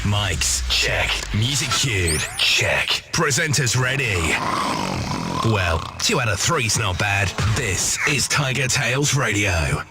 Mics, check. Music cued, check. Presenters ready. Well, 2 out of 3's not bad. This is TigerTails Radio.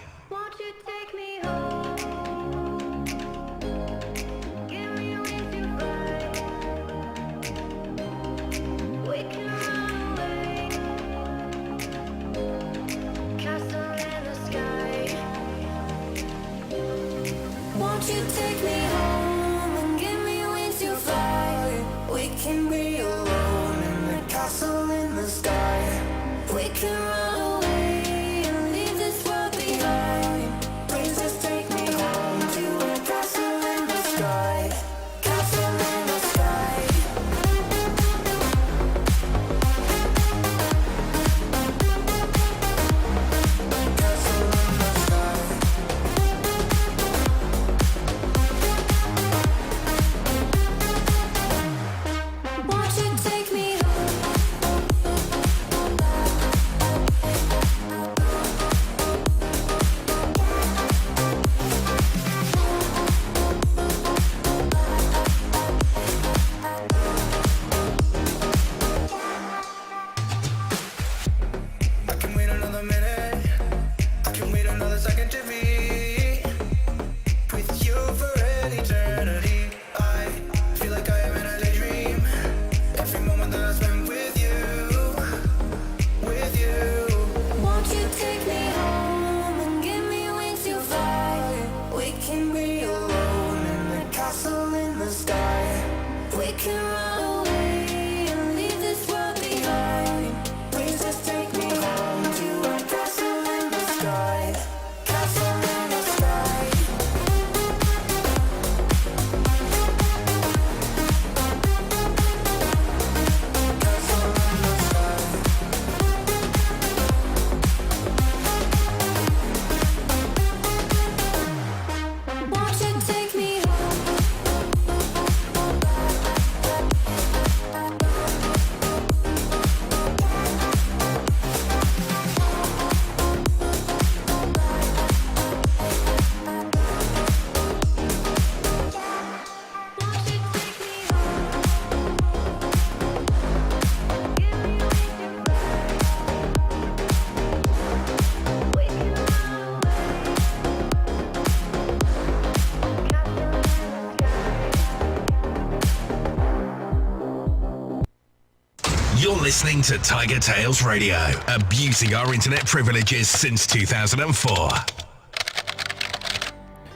Listening to TigerTails Radio, abusing our internet privileges since 2004.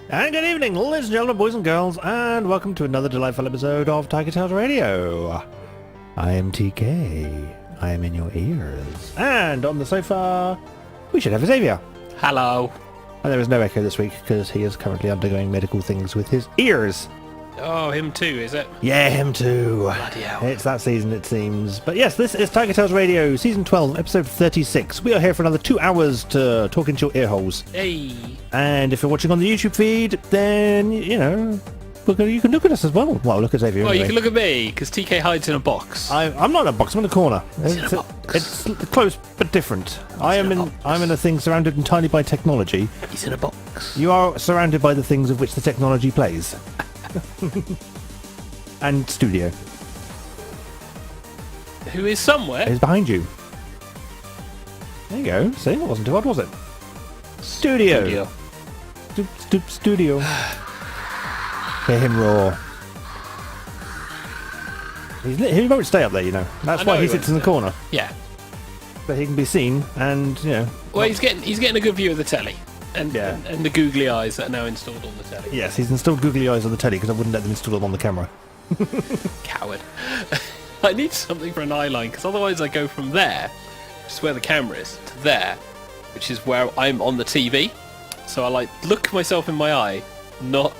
And good evening, ladies and gentlemen, boys and girls, and welcome to another delightful episode of TigerTails Radio. I am TK. I am in your ears. And on the sofa, we should have Xavier. Hello. And there is no Echo this week because he is currently undergoing medical things with his ears. Oh, him too, is it? Yeah, him too. Bloody hell. It's that season, it seems. But yes, this is TigerTails Radio, Season 12, Episode 36. We are here for another 2 hours to talk into your ear holes. Hey. And if you're watching on the YouTube feed, then, you know, you can look at us as well. Well, look at Xavier. Well, anyway. you can look at me, because TK hides in a box. I'm not in a box, I'm in a corner. He's in a box. It's close, but different. I'm in a thing surrounded entirely by technology. He's in a box. You are surrounded by the things of which the technology plays. And studio. Who is somewhere? It's behind you. There you go. See, that wasn't too odd, was it? Studio. Studio. Hear him roar. He won't stay up there, you know. That's why he sits in the corner. Yeah. But he can be seen, and you know. Well, he's getting a good view of the telly, and the googly eyes that are now installed on the telly. Yes, he's installed googly eyes on the telly because I wouldn't let them install them on the camera. Coward. I need something for an eye line because otherwise I go from there, which is where the camera is, to there, which is where I'm on the TV. So I look myself in my eye, not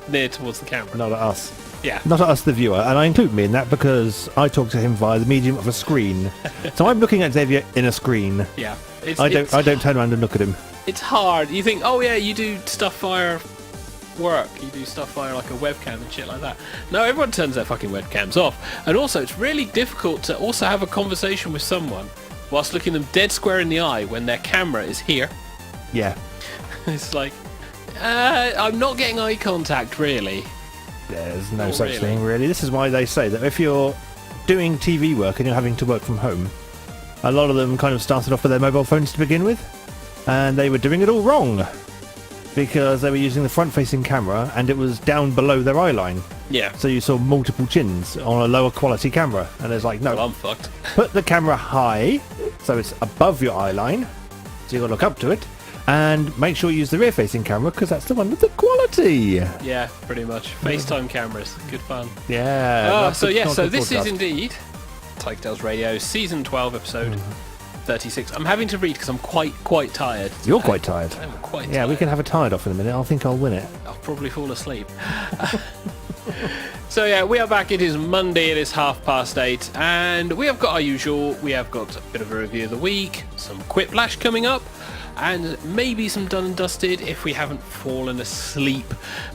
near towards the camera. Not at us. Yeah. Not at us, the viewer, and I include me in that because I talk to him via the medium of a screen. So I'm looking at Xavier in a screen. Yeah. I don't turn around and look at him. It's hard. You think, oh yeah, you do stuff via work. You do stuff via like a webcam and shit like that. No, everyone turns their fucking webcams off. And also, it's really difficult to also have a conversation with someone whilst looking them dead square in the eye when their camera is here. Yeah. It's like, I'm not getting eye contact really. There's no Oh, such really? thing, really. This is why they say that if you're doing TV work and you're having to work from home, a lot of them kind of started off with their mobile phones to begin with, and they were doing it all wrong because they were using the front-facing camera and it was down below their eye line. Yeah. So you saw multiple chins on a lower quality camera, and it's like, no, Well, I'm fucked. put the camera high so it's above your eye line, so you got to look up to it, and make sure you use the rear-facing camera because that's the one with the quality. Yeah, pretty much. FaceTime cameras. Good fun. Yeah. Oh, that's so the yeah, so content this is broadcast. indeed TigerTails Radio, Season 12, Episode 36. I'm having to read because I'm quite tired. You're quite tired. I'm quite tired. Yeah, we can have a tired off in a minute. I think I'll win it. I'll probably fall asleep. So yeah, we are back. It is Monday. It is 8:30, and we have got our usual. We have got a bit of a review of the week, some Quiplash coming up, and maybe some done and dusted if we haven't fallen asleep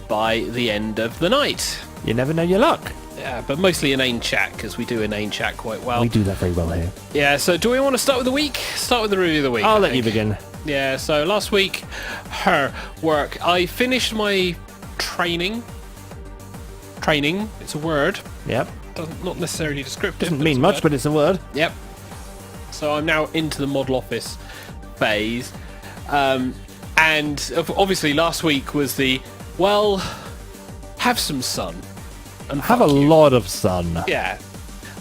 by the end of the night. You never know your luck. Yeah, but mostly inane chat because we do inane chat quite well. We do that very well here. Yeah. So do we want to start with the week? Start with the review of the week. I'll I let you think. begin. Yeah, so last week, her work. I finished my training. Training, it's a word. Yep. Not necessarily descriptive. Doesn't but mean it's a much, word. but it's a word. Yep. So I'm now into the model office phase. And obviously last week was have some sun. And Have a fuck you. lot of sun. Yeah.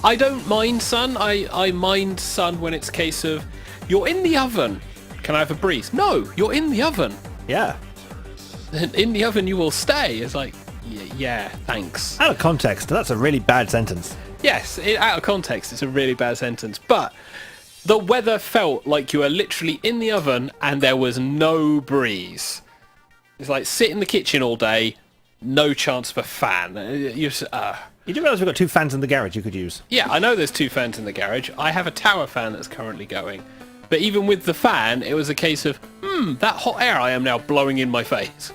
I don't mind sun. I mind sun when it's a case of, you're in the oven. Can I have a breeze? No, you're in the oven. Yeah. And in the oven you will stay. It's like, yeah, thanks. Out of context, that's a really bad sentence. Yes, out of context, it's a really bad sentence. But the weather felt like you were literally in the oven and there was no breeze. It's like sit in the kitchen all day, no chance of a fan. You do realise we've got 2 fans in the garage you could use. Yeah, I know there's 2 fans in the garage. I have a tower fan that's currently going. But even with the fan, it was a case of, that hot air I am now blowing in my face.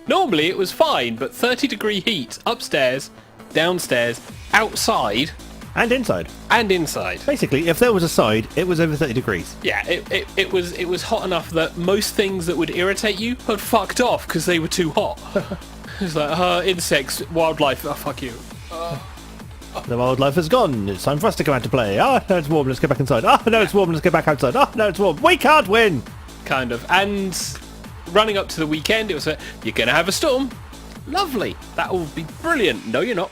Normally it was fine, but 30-degree heat upstairs, downstairs, outside, And inside. and inside. Basically, if there was a side, it was over 30 degrees. Yeah, it was hot enough that most things that would irritate you had fucked off because they were too hot. It's like, insects, wildlife, fuck you. The wildlife is gone. It's time for us to come out to play. Oh, no, it's warm. Let's get back inside. Oh, no, it's warm. Let's get back outside. Oh, no, it's warm. We can't win. Kind of. And running up to the weekend, it was you're going to have a storm. Lovely. That will be brilliant. No, you're not.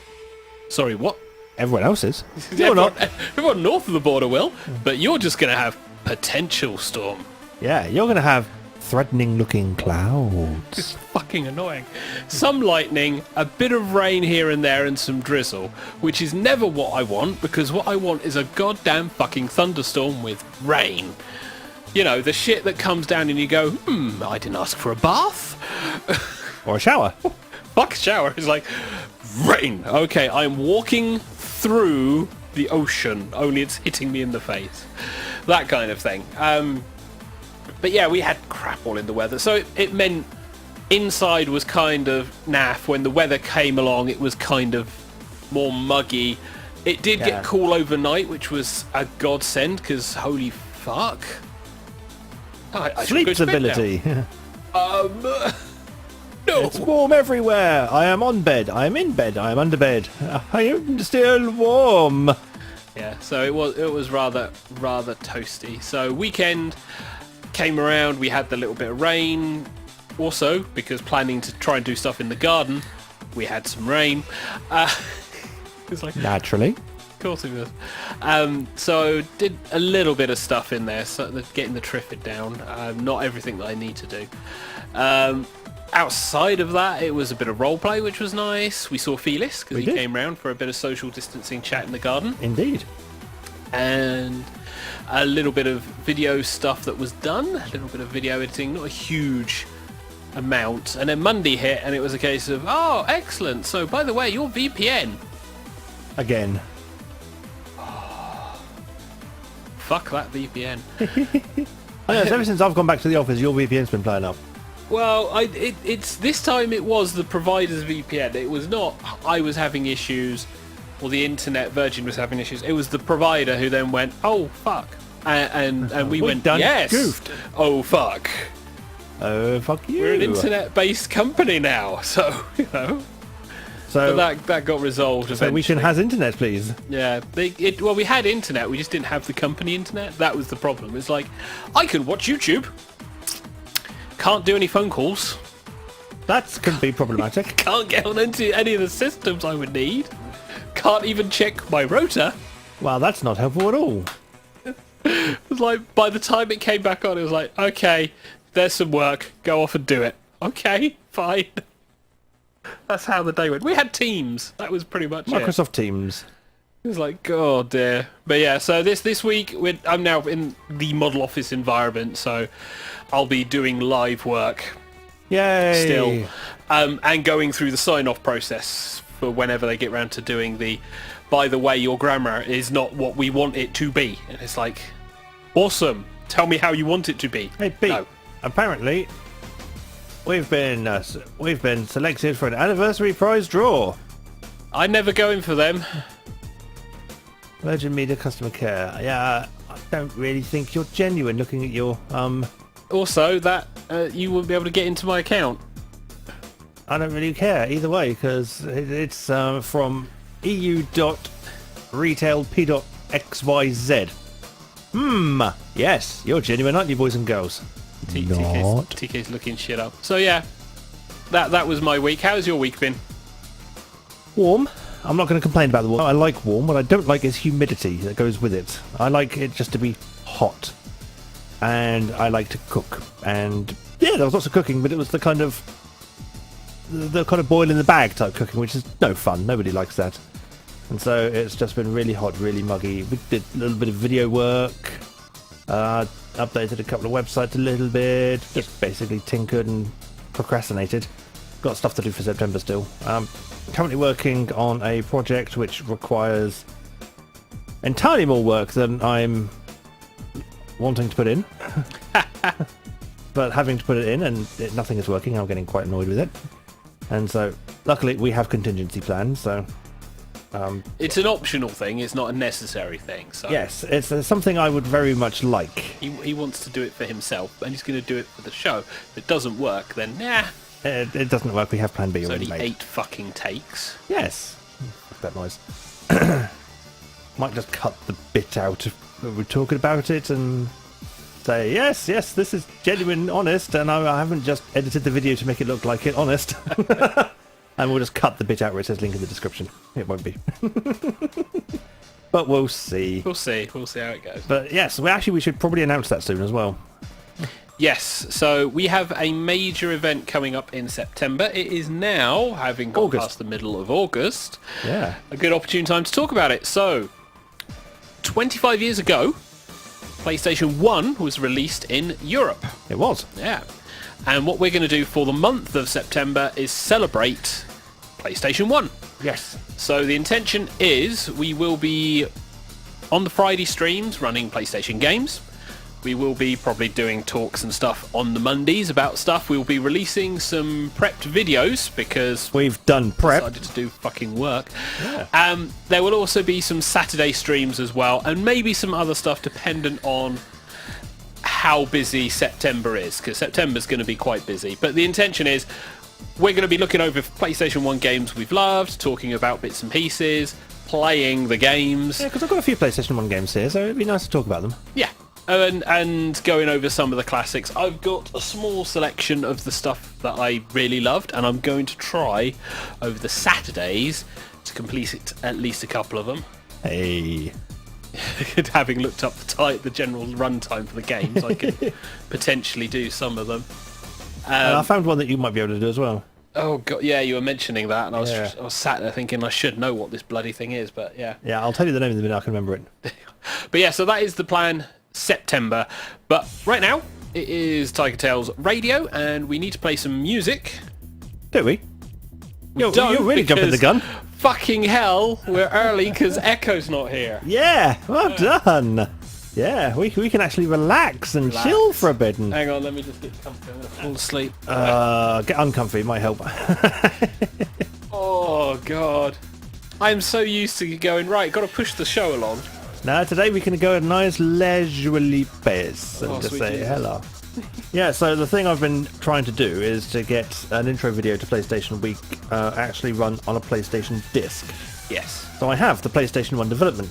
Sorry, what? Everyone else is. You're not. Everyone north of the border will, but you're just going to have potential storm. Yeah, you're going to have threatening-looking clouds. It's fucking annoying. Some lightning, a bit of rain here and there, and some drizzle, which is never what I want, because what I want is a goddamn fucking thunderstorm with rain. You know, the shit that comes down and you go, I didn't ask for a bath. Or a shower. Fuck shower. It's like, rain. Okay, I'm walking through the ocean, only it's hitting me in the face. That kind of thing. But yeah, we had crap all in the weather. So it meant inside was kind of naff. When the weather came along, it was kind of more muggy. It did Yeah. get cool overnight, which was a godsend, because holy fuck. I should go Sleep to bed now. ability. No. It's warm everywhere. I am on bed. I am in bed. I am under bed. I am still warm. Yeah, so it was rather toasty. So weekend came around, we had the little bit of rain. Also, because planning to try and do stuff in the garden, we had some rain. It's like, Naturally. of course it was. So did a little bit of stuff in there, so getting the Triffid down. Not everything that I need to do. Outside of that, it was a bit of roleplay, which was nice. We saw Felix, because he did. came round for a bit of social distancing chat in the garden. Indeed. And a little bit of video stuff that was done, a little bit of video editing, not a huge amount. And then Monday hit, and it was a case of, oh, excellent. So, by the way, your VPN. Again. Fuck that VPN. I know, ever since I've gone back to the office, your VPN's been playing up. Well, it's this time it was the provider's VPN. It was not I was having issues or the internet Virgin was having issues. It was the provider who then went, oh fuck, and we We've went, done yes, goofed. oh fuck. Oh, fuck you. We're an internet-based company now, so you know. So that got resolved eventually. so we can has internet, please. Yeah, well, we had internet, we just didn't have the company internet. That was the problem. It's like, I can watch YouTube, can't do any phone calls, That could be problematic. can't get on into any of the systems I would need, can't even check my rotor. Well, that's not helpful at all. It was like, by the time it came back on, it was like, okay, there's some work, go off and do it. Okay, fine. That's how the day went. We had Teams. That was pretty much it. Microsoft Teams. It was like, oh dear. But yeah, so this week, I'm now in the model office environment, so I'll be doing live work Yay! still, and going through the sign-off process for whenever they get round to doing the, by the way, your grammar is not what we want it to be. And it's like, awesome. Tell me how you want it to be. Hey, Pete. No. Apparently, we've been selected for an anniversary prize draw. I never go in for them. Virgin Media Customer Care. Yeah, I don't really think you're genuine looking at your Also, that you wouldn't be able to get into my account. I don't really care either way because it's from eu.retailp.xyz. Yes, you're genuine, aren't you, boys and girls? Not. TK's looking shit up. So yeah, that was my week. How's your week been? Warm. I'm not going to complain about the warm. I like warm. What I don't like is humidity that goes with it. I like it just to be hot. And I like to cook. And yeah, there was lots of cooking, but it was the kind of boil in the bag type cooking, which is no fun. Nobody likes that. And so it's just been really hot, really muggy. We did a little bit of video work. Updated a couple of websites a little bit. Just basically tinkered and procrastinated. Got stuff to do for September still. Currently working on a project which requires entirely more work than I'm wanting to put in. But having to put it in and nothing is working, I'm getting quite annoyed with it. And so, luckily, we have contingency plans, so... it's an optional thing, it's not a necessary thing. So yes, it's something I would very much like. He wants to do it for himself, and he's going to do it for the show. If it doesn't work, then nah. It doesn't work, we have plan B It's already only made. 8 fucking takes. Yes. Fuck that noise. Might just cut the bit out if we're talking about it and say, yes, this is genuine, honest, and I haven't just edited the video to make it look like it, honest. And we'll just cut the bit out where it says link in the description. It won't be. But we'll see. We'll see how it goes. But yes, we should probably announce that soon as well. Yes, so we have a major event coming up in September. It is now, having gone past the middle of August, Yeah. a good opportune time to talk about it. So, 25 years ago, PlayStation 1 was released in Europe. It was. Yeah. And what we're going to do for the month of September is celebrate PlayStation 1. Yes. So the intention is we will be on the Friday streams running PlayStation games. We will be probably doing talks and stuff on the Mondays about stuff. We will be releasing some prepped videos because We've done prep. decided to do fucking work. Yeah. There will also be some Saturday streams as well, and maybe some other stuff dependent on how busy September is, because September's going to be quite busy. But the intention is we're going to be looking over PlayStation 1 games we've loved, talking about bits and pieces, playing the games. Yeah, because I've got a few PlayStation 1 games here, so it'd be nice to talk about them. Yeah. And going over some of the classics. I've got a small selection of the stuff that I really loved, and I'm going to try over the Saturdays to complete it, at least a couple of them. Hey. Having looked up the general runtime for the games, I could potentially do some of them. I found one that you might be able to do as well. Oh god, yeah, you were mentioning that, and I Yeah. was sat there thinking I should know what this bloody thing is, but yeah. Yeah, I'll tell you the name in the minute I can remember it. But yeah, so that is the plan, September. But right now, it is TigerTails Radio, and we need to play some music. Do we? You're Don't, really jumping the because gun. Fucking hell, we're early because Echo's not here. Yeah, well done. Yeah, we can actually relax and chill for a bit. And, Hang on, let me just get comfy. I'm going to fall asleep. get uncomfy, it might help. Oh god. I'm so used to going, right, got to push the show along. Now today we can go at a nice leisurely pace and Oh, just sweet say Jesus. hello. Yeah, so the thing I've been trying to do is to get an intro video to PlayStation Week actually run on a PlayStation disc. Yes. So I have the PlayStation 1 development,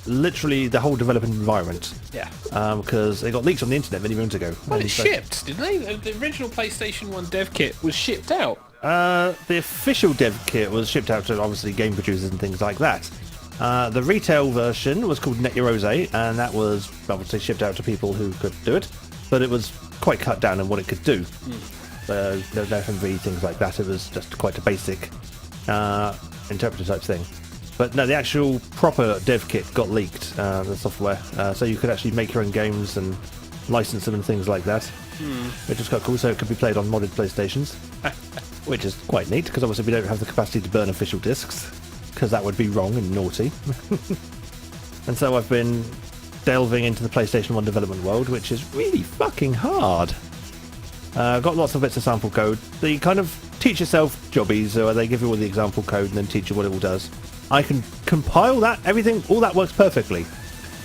literally the whole development environment, Yeah. because it got leaked on the internet many moons ago. Well, And it so- shipped, didn't they? The original PlayStation 1 dev kit was shipped out. The official dev kit was shipped out to obviously game producers and things like that. The retail version was called Net Your Rose, and that was obviously shipped out to people who could do it, but it was quite cut down on what it could do. So there was FMV, things like that. It was just quite a basic interpreter type thing. But no, the actual proper dev kit got leaked, the software, so you could actually make your own games and license them and things like that, which is quite cool. So it could be played on modded PlayStations, which is quite neat because obviously we don't have the capacity to burn official discs, because that would be wrong and naughty. And so I've been delving into the PlayStation 1 development world, which is really fucking hard. Got lots of bits of sample code. The kind of teach yourself jobbies, where they give you all the example code and then teach you what it all does. I can compile that, everything, all that works perfectly.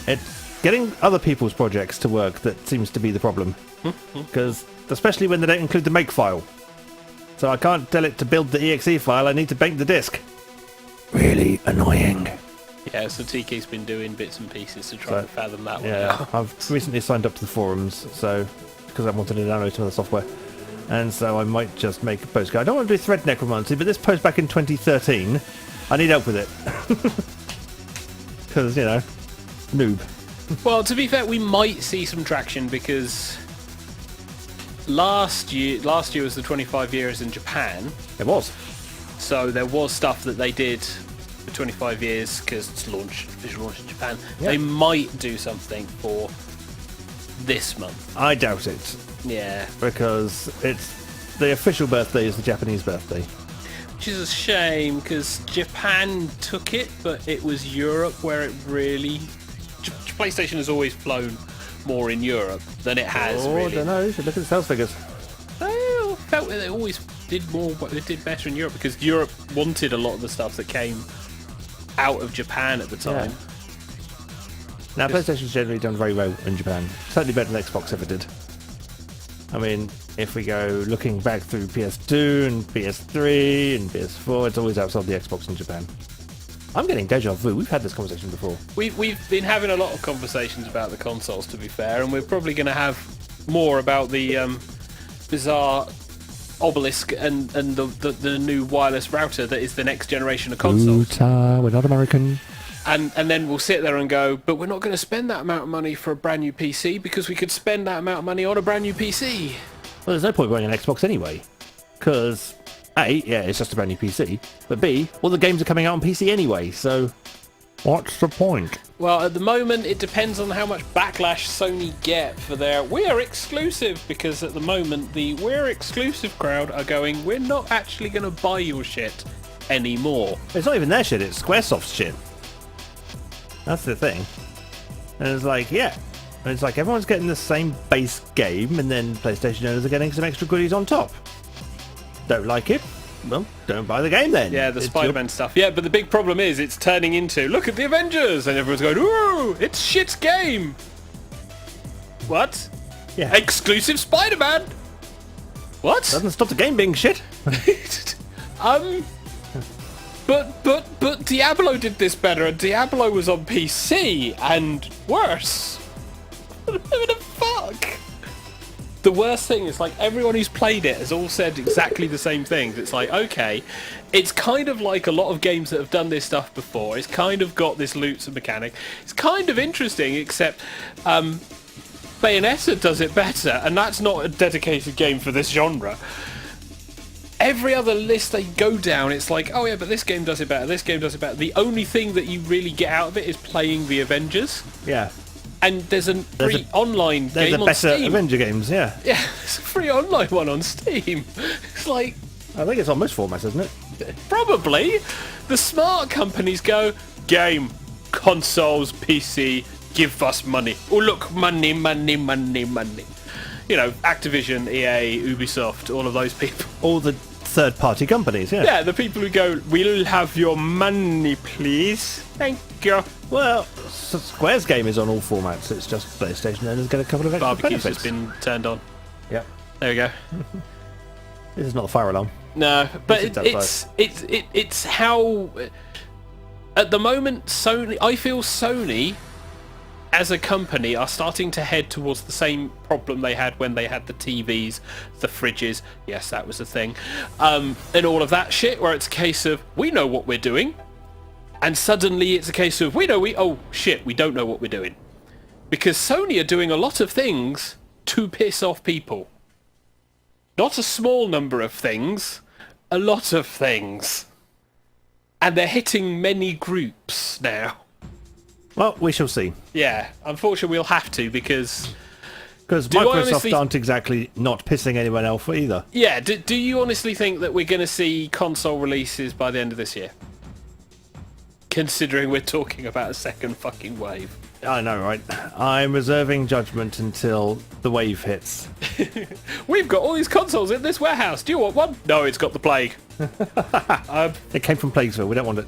It's getting other people's projects to work that seems to be the problem. Because, especially when they don't include the make file. So I can't tell it to build the exe file, I need to bank the disk. Really annoying. Yeah, so TK's been doing bits and pieces to try and fathom that one Yeah, out. I've recently signed up to the forums, so because I wanted to download some of the software, and so I might just make a post. I don't want to do thread necromancy, but this post back in 2013, I need help with it because noob. Well, to be fair, we might see some traction because last year was the 25 years in Japan, It was. so there was stuff that they did for 25 years because it's official launch in Japan. Yeah. They might do something for this month. I doubt it Yeah, because it's the official birthday is the Japanese birthday. which is a shame because Japan took it, but it was Europe where it really. PlayStation has always flown more in Europe than it has. I Really. don't know. You should look at the sales figures. I felt that they always did more, but they did better in Europe because Europe wanted a lot of the stuff that came out of Japan at the time. Now, PlayStation's generally done very well in Japan. Certainly better than Xbox ever did. I mean, if we go looking back through PS2 and PS3 and PS4, it's always outside the Xbox in Japan. I'm getting deja vu. We've had this conversation before. We've been having a lot of conversations about the consoles, to be fair, and we're probably going to have more about the bizarre obelisk and the new wireless router that is the next generation of consoles. We're not American. And then we'll sit there and go, but we're not going to spend that amount of money for a brand new PC because we could spend that amount of money on a brand new PC. Well, there's no point buying an Xbox anyway. Because, A, yeah, it's just a brand new PC. But B, all the games are coming out on PC anyway, so what's the point? Well, at the moment, it depends on how much backlash Sony get for their "we're exclusive," because at the moment, the "we're exclusive" crowd are going, we're not actually going to buy your shit anymore. It's not even their shit, it's Squaresoft's shit. That's the thing. And it's like, yeah. And it's like everyone's getting the same base game, and then PlayStation owners are getting some extra goodies on top. Don't like it? Well, don't buy the game then. Yeah, the It's Spider-Man stuff. Yeah, but the big problem is it's turning into, look at the Avengers, and everyone's going, ooh, it's shit's game. What? Yeah. Exclusive Spider-Man? What? Doesn't stop the game being shit. But Diablo did this better, and Diablo was on PC, and worse. What the fuck? The worst thing is, like, everyone who's played it has all said exactly the same things. It's like, okay, it's kind of like a lot of games that have done this stuff before. It's kind of got this loot mechanic. It's kind of interesting, except Bayonetta does it better, and that's not a dedicated game for this genre. Every other list they go down, it's like, oh yeah, but this game does it better, this game does it better. The only thing that you really get out of it is playing the Avengers. Yeah. And there's a free online There's game a on better Steam. Avenger games, yeah. Yeah, there's a free online one on Steam. It's like, I think it's on most formats, isn't it? probably. The smart companies go, game, consoles, PC, give us money. Oh look, money, money, money, money. You know, Activision, EA, Ubisoft, all of those people. All the third-party companies, yeah. Yeah, the people who go, we'll have your money, please. Thank you. Well, Square's game is on all formats. It's just PlayStation owners get a couple of extra Barbecue's benefits. just been turned on. Yep. There we go. This is not a fire alarm. No, but It's it's how at the moment I feel Sony as a company are starting to head towards the same problem they had when they had the TVs, the fridges. Yes, that was a thing, and all of that shit. Where it's a case of we know what we're doing, and suddenly it's a case of we don't know what we're doing, because Sony are doing a lot of things to piss off people. Not a small number of things, a lot of things. And they're hitting many groups now. Well, we shall see. Yeah, unfortunately we'll have to, because Microsoft aren't exactly not pissing anyone off either. Yeah, do you honestly think that we're going to see console releases by the end of this year? Considering we're talking about a second fucking wave. I know, right? I'm reserving judgment until the wave hits. We've got all these consoles in this warehouse. Do you want one? No, it's got the plague. It came from Plaguesville. We don't want it.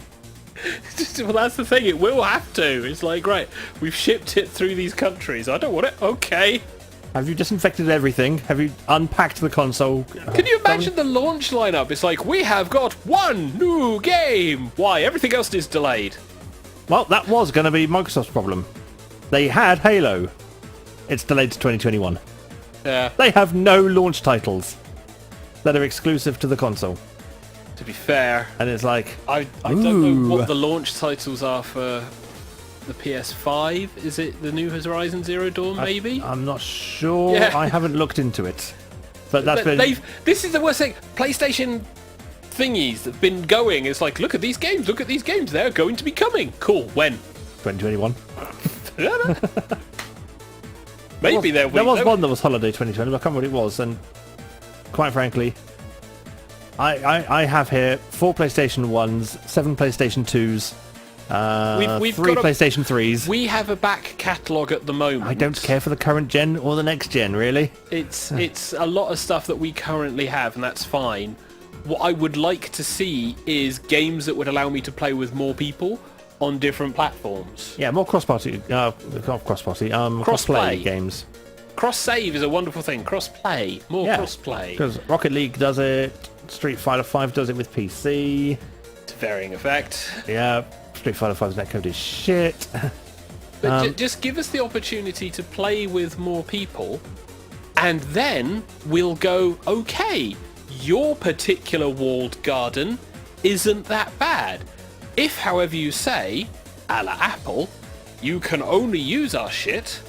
Well, that's the thing. It will have to. It's like, right, we've shipped it through these countries. I don't want it. Okay. Have you disinfected everything? Have you unpacked the console? Can you imagine the launch lineup? It's like, we have got one new game. Why? Everything else is delayed. Well, that was going to be Microsoft's problem. They had Halo. It's delayed to 2021. Yeah. They have no launch titles that are exclusive to the console. To be fair, And it's like, I don't know what the launch titles are for the PS5. Is it the new Horizon Zero Dawn, maybe? I'm not sure. Yeah. I haven't looked into it. But that's been... This is the worst thing. PlayStation thingies that have been going. It's like, look at these games. Look at these games. They're going to be coming. Cool. When? 2021. Maybe there was one that was Holiday 2020, but I can't remember what it was. And quite frankly, I have here 4 PlayStation 1s, 7 PlayStation 2s, we've 3 got PlayStation 3s. We have a back catalogue at the moment. I don't care for the current gen or the next gen, really. It's a lot of stuff that we currently have, and that's fine. What I would like to see is games that would allow me to play with more people on different platforms. Yeah, more cross-party, cross-play games. Cross-save is a wonderful thing. Cross-play, more cross-play. Because Rocket League does it, Street Fighter 5 does it with PC. To varying effect. Yeah, Street Fighter 5's netcode is shit. But just give us the opportunity to play with more people, and then we'll go, okay, your particular walled garden isn't that bad. If, however you say, a la Apple, you can only use our shit,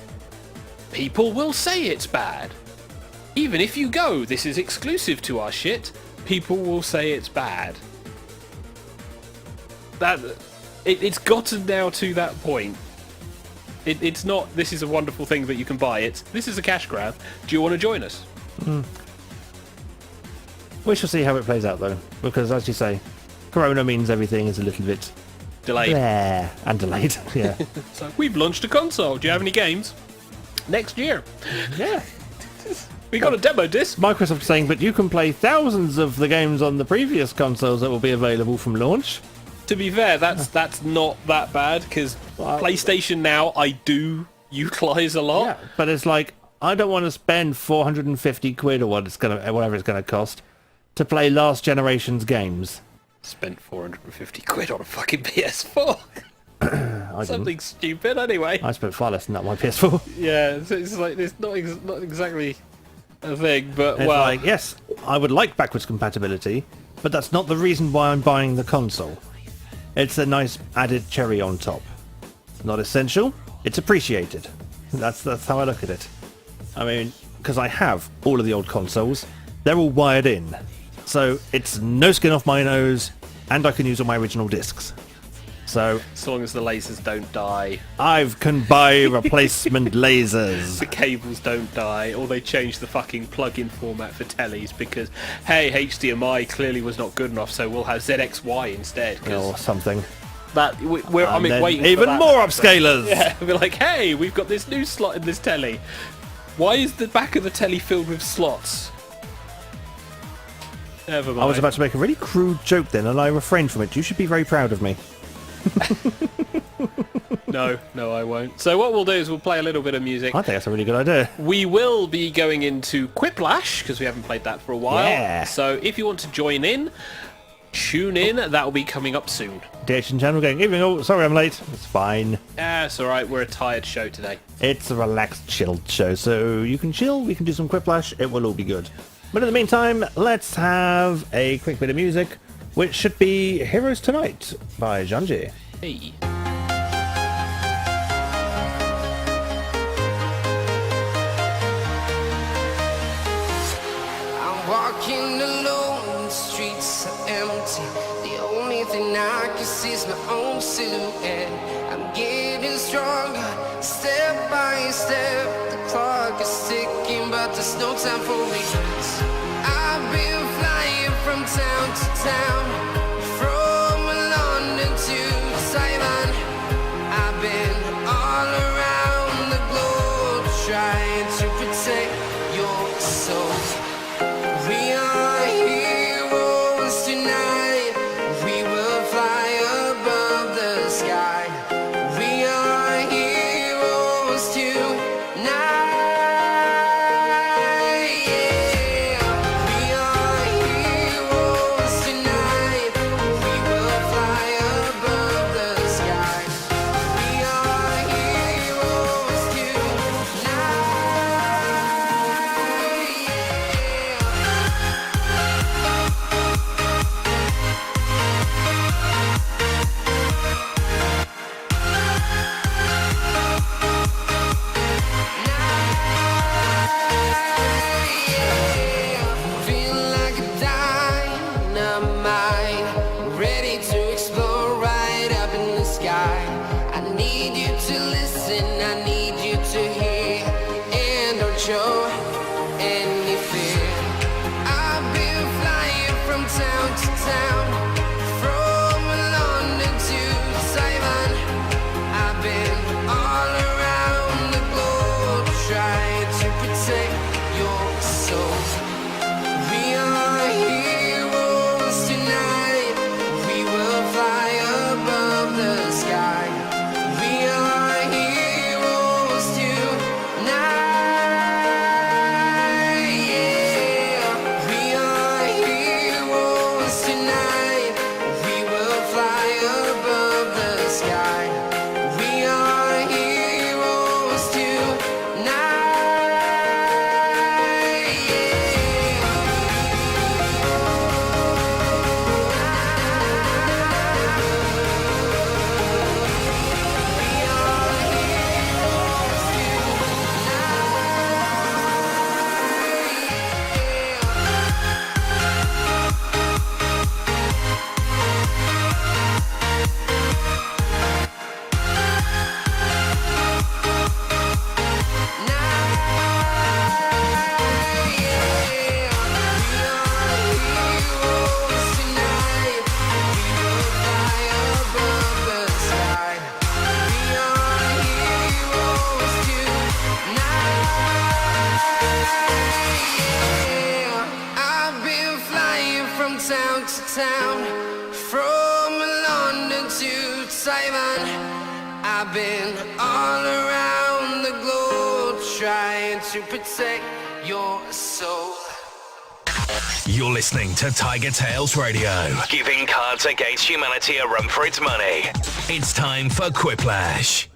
people will say it's bad. Even if you go, this is exclusive to our shit, people will say it's bad. It's gotten now to that point. It's not, this is a wonderful thing that you can buy. This is a cash grab. Do you want to join us? We shall see how it plays out, though. Because, as you say, Corona means everything is a little bit... Delayed. Bleh, and delayed, yeah. So we've launched a console. Do you have any games? Next year. Yeah. We got a demo disc. Microsoft saying, but you can play thousands of the games on the previous consoles that will be available from launch. To be fair, that's not that bad, because PlayStation Now I do utilise a lot. Yeah, but it's like, I don't want to spend 450 quid or whatever it's going to cost to play last generation's games. Spent 450 quid on a fucking PS4. Something stupid, anyway. I spent far less than that on my PS4. Yeah, it's like it's not exactly a thing, but It's like, yes, I would like backwards compatibility, but that's not the reason why I'm buying the console. It's a nice added cherry on top. It's not essential, it's appreciated. That's how I look at it. I mean, because I have all of the old consoles, they're all wired in. So it's no skin off my nose, and I can use all my original discs. So long as the lasers don't die. I can buy replacement lasers. The cables don't die, or they change the fucking plug-in format for tellies because, hey, HDMI clearly was not good enough, so we'll have ZXY instead. Or something. Waiting even for that more upscalers. Yeah, we're like, hey, we've got this new slot in this telly. Why is the back of the telly filled with slots? Never mind. I was about to make a really crude joke then, and I refrained from it. You should be very proud of me. No, I won't. So what we'll do is we'll play a little bit of music. I think that's a really good idea. We will be going into Quiplash, because we haven't played that for a while. Yeah. So if you want to join in, tune in. That will be coming up soon. DHN channel going, evening, oh, sorry I'm late. It's fine. It's alright, we're a tired show today. It's a relaxed, chilled show, so you can chill, we can do some Quiplash, it will all be good. But in the meantime, let's have a quick bit of music, which should be Heroes Tonight by Janji. Hey. Walking alone, the streets are empty. The only thing I can see is my own silhouette. I'm getting stronger, step by step. The clock is ticking, but there's no time for regrets. I've been flying from town to town, from London to Taiwan. I've been all around the globe trying to protect your soul. We are heroes tonight. We will fly above the sky. We are heroes tonight. Yeah. We are heroes tonight. We will fly above the sky. We are heroes tonight. Feel like a dynamite, ready to explode right up in the sky. I need you to listen, I need you to hear, and don't show any fear. I've been flying from town to town, from London to Taiwan. I've been all around the globe trying to protect your soul. We are heroes tonight. We will fly above the sky. We are heroes tonight. Yeah. We are heroes tonight. We will fly above the sky. We are heroes tonight. I've been flying from town to town, from London to Taiwan. I've been all around the globe trying to protect your soul. You're listening to TigerTails Radio, giving Cards Against Humanity a run for its money. It's time for Quiplash.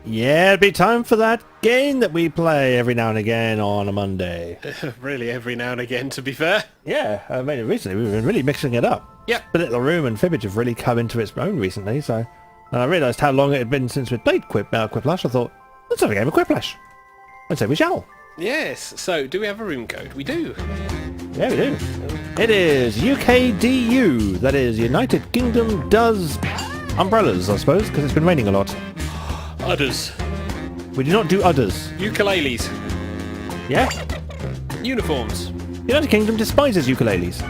Yeah, it'd be time for that game that we play every now and again on a Monday. Really, every now and again, to be fair. Yeah, I mean, recently we've been really mixing it up. Yep. The Little Room and Fibbage have really come into its own recently, so... And I realised how long it had been since we'd played Quiplash. I thought, let's have a game of Quiplash. And so we shall. Yes, so do we have a room code? We do. Yeah, we do. It is UKDU. That is, United Kingdom does umbrellas, I suppose, because it's been raining a lot. Udders. We do not do udders. Ukuleles. Yeah? Uniforms. United Kingdom despises ukuleles.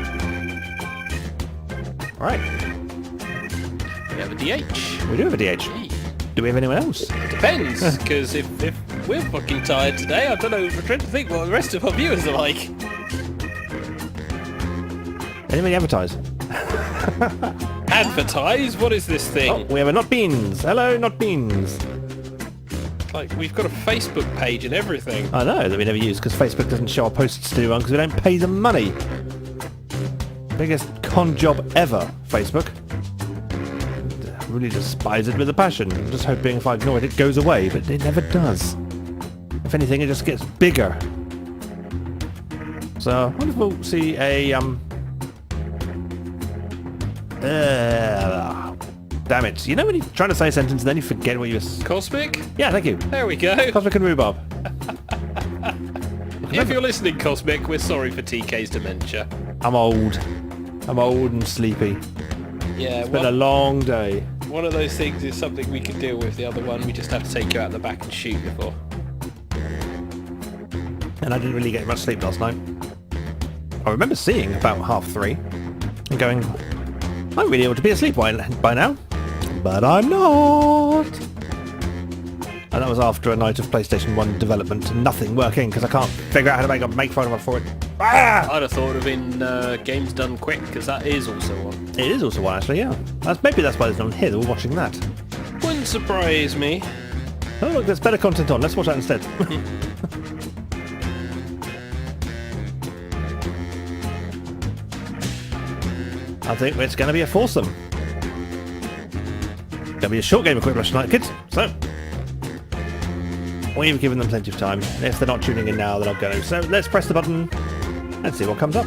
Right. We have a DH. We do have a DH. Hey. Do we have anyone else? Depends, because if we're fucking tired today, I don't know, we're trying to think what the rest of our viewers are like. Anybody advertise? Advertise? What is this thing? Oh, we have a Not Beans. Hello, Not Beans. Like, we've got a Facebook page and everything. I know, that we never use because Facebook doesn't show our posts to anyone because we don't pay them money. Biggest con job ever, Facebook. I really despise it with a passion. I'm just hoping if I ignore it, it goes away, but it never does. If anything, it just gets bigger. So, I wonder if we'll see a, damn it. You know when you're trying to say a sentence and then you forget what you were... Cosmic? Yeah, thank you. There we go. Cosmic and Rhubarb. If you're listening, Cosmic, we're sorry for TK's dementia. I'm old. I'm old and sleepy. Yeah, It's been a long day. one of those things is something we can deal with. The other one, we just have to take you out the back and shoot you for. And I didn't really get much sleep last night. I remember seeing about 3:30 and going, I really ought to be asleep by now. But I'm not. And that was after a night of PlayStation 1 development and nothing working because I can't figure out how to make fun of it for it. Ah! I'd have thought of in games done quick, because that is also one. It is also one, actually, yeah. Maybe that's why there's no one here that we're watching that. Wouldn't surprise me. Oh, look, there's better content on. Let's watch that instead. I think it's going to be a foursome. Going to be a short game of Quick Rush tonight, kids. So, we've given them plenty of time. If they're not tuning in now, then I'll go. So let's press the button and see what comes up.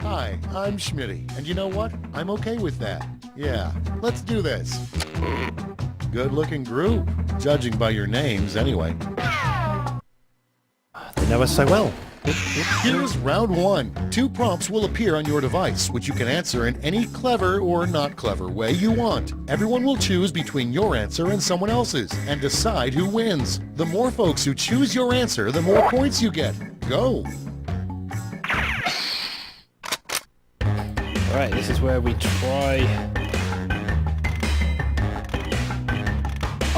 Hi, I'm Schmitty, and you know what? I'm okay with that. Yeah, let's do this. Good-looking group, judging by your names anyway. They know us so well. Here's round one. 2 prompts will appear on your device, which you can answer in any clever or not clever way you want. Everyone will choose between your answer and someone else's, and decide who wins. The more folks who choose your answer, the more points you get. Go! Alright, this is where we try...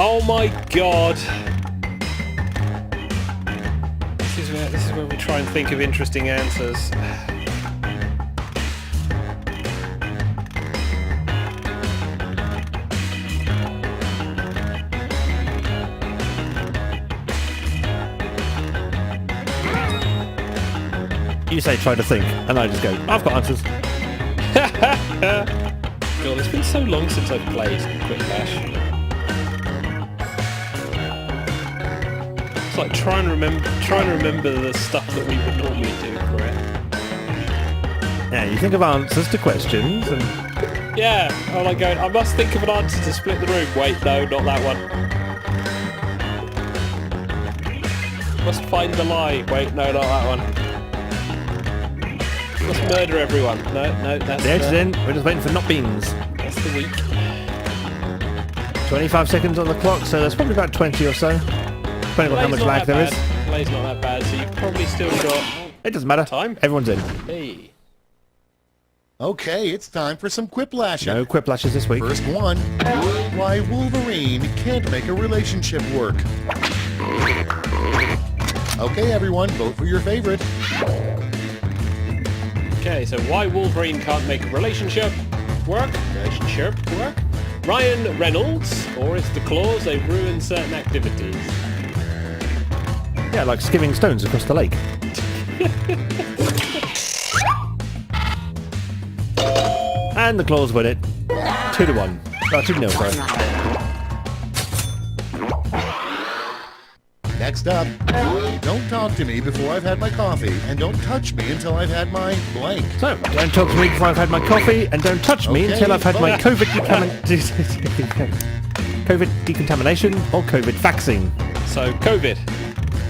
Oh my god! This is where we try and think of interesting answers. You say try to think, and I just go, I've got answers. God, it's been so long since I've played Quick Dash. It's like trying to remember the stuff that we would normally do for it. Yeah, you think of answers to questions, and Yeah, I'm like going, I must think of an answer to split the room. Wait, no, not that one. Must find the lie. Wait, no, not that one. Must murder everyone. No, that's the answer's in. We're just waiting for Not Beans. That's the week. 25 seconds on the clock, so there's probably about 20 or so. Depending on how much lag there is. Play's not that bad, so you've probably still got... It doesn't matter. Time? Everyone's in. Hey. Okay, it's time for some quiplashing. No quiplashes this week. First one. Why Wolverine can't make a relationship work. Okay, everyone, vote for your favorite. Okay, so why Wolverine can't make a relationship work? Ryan Reynolds, or is the clause they ruin certain activities? Yeah, like skimming stones across the lake. And the claws win it. 2-1. Oh, 2-0, sorry. Next up, don't talk to me before I've had my coffee, and don't touch me until I've had my blank. So, don't talk to me before I've had my coffee, and don't touch me Okay, until I've had my fine. COVID decontamination or COVID vaccine. So, COVID.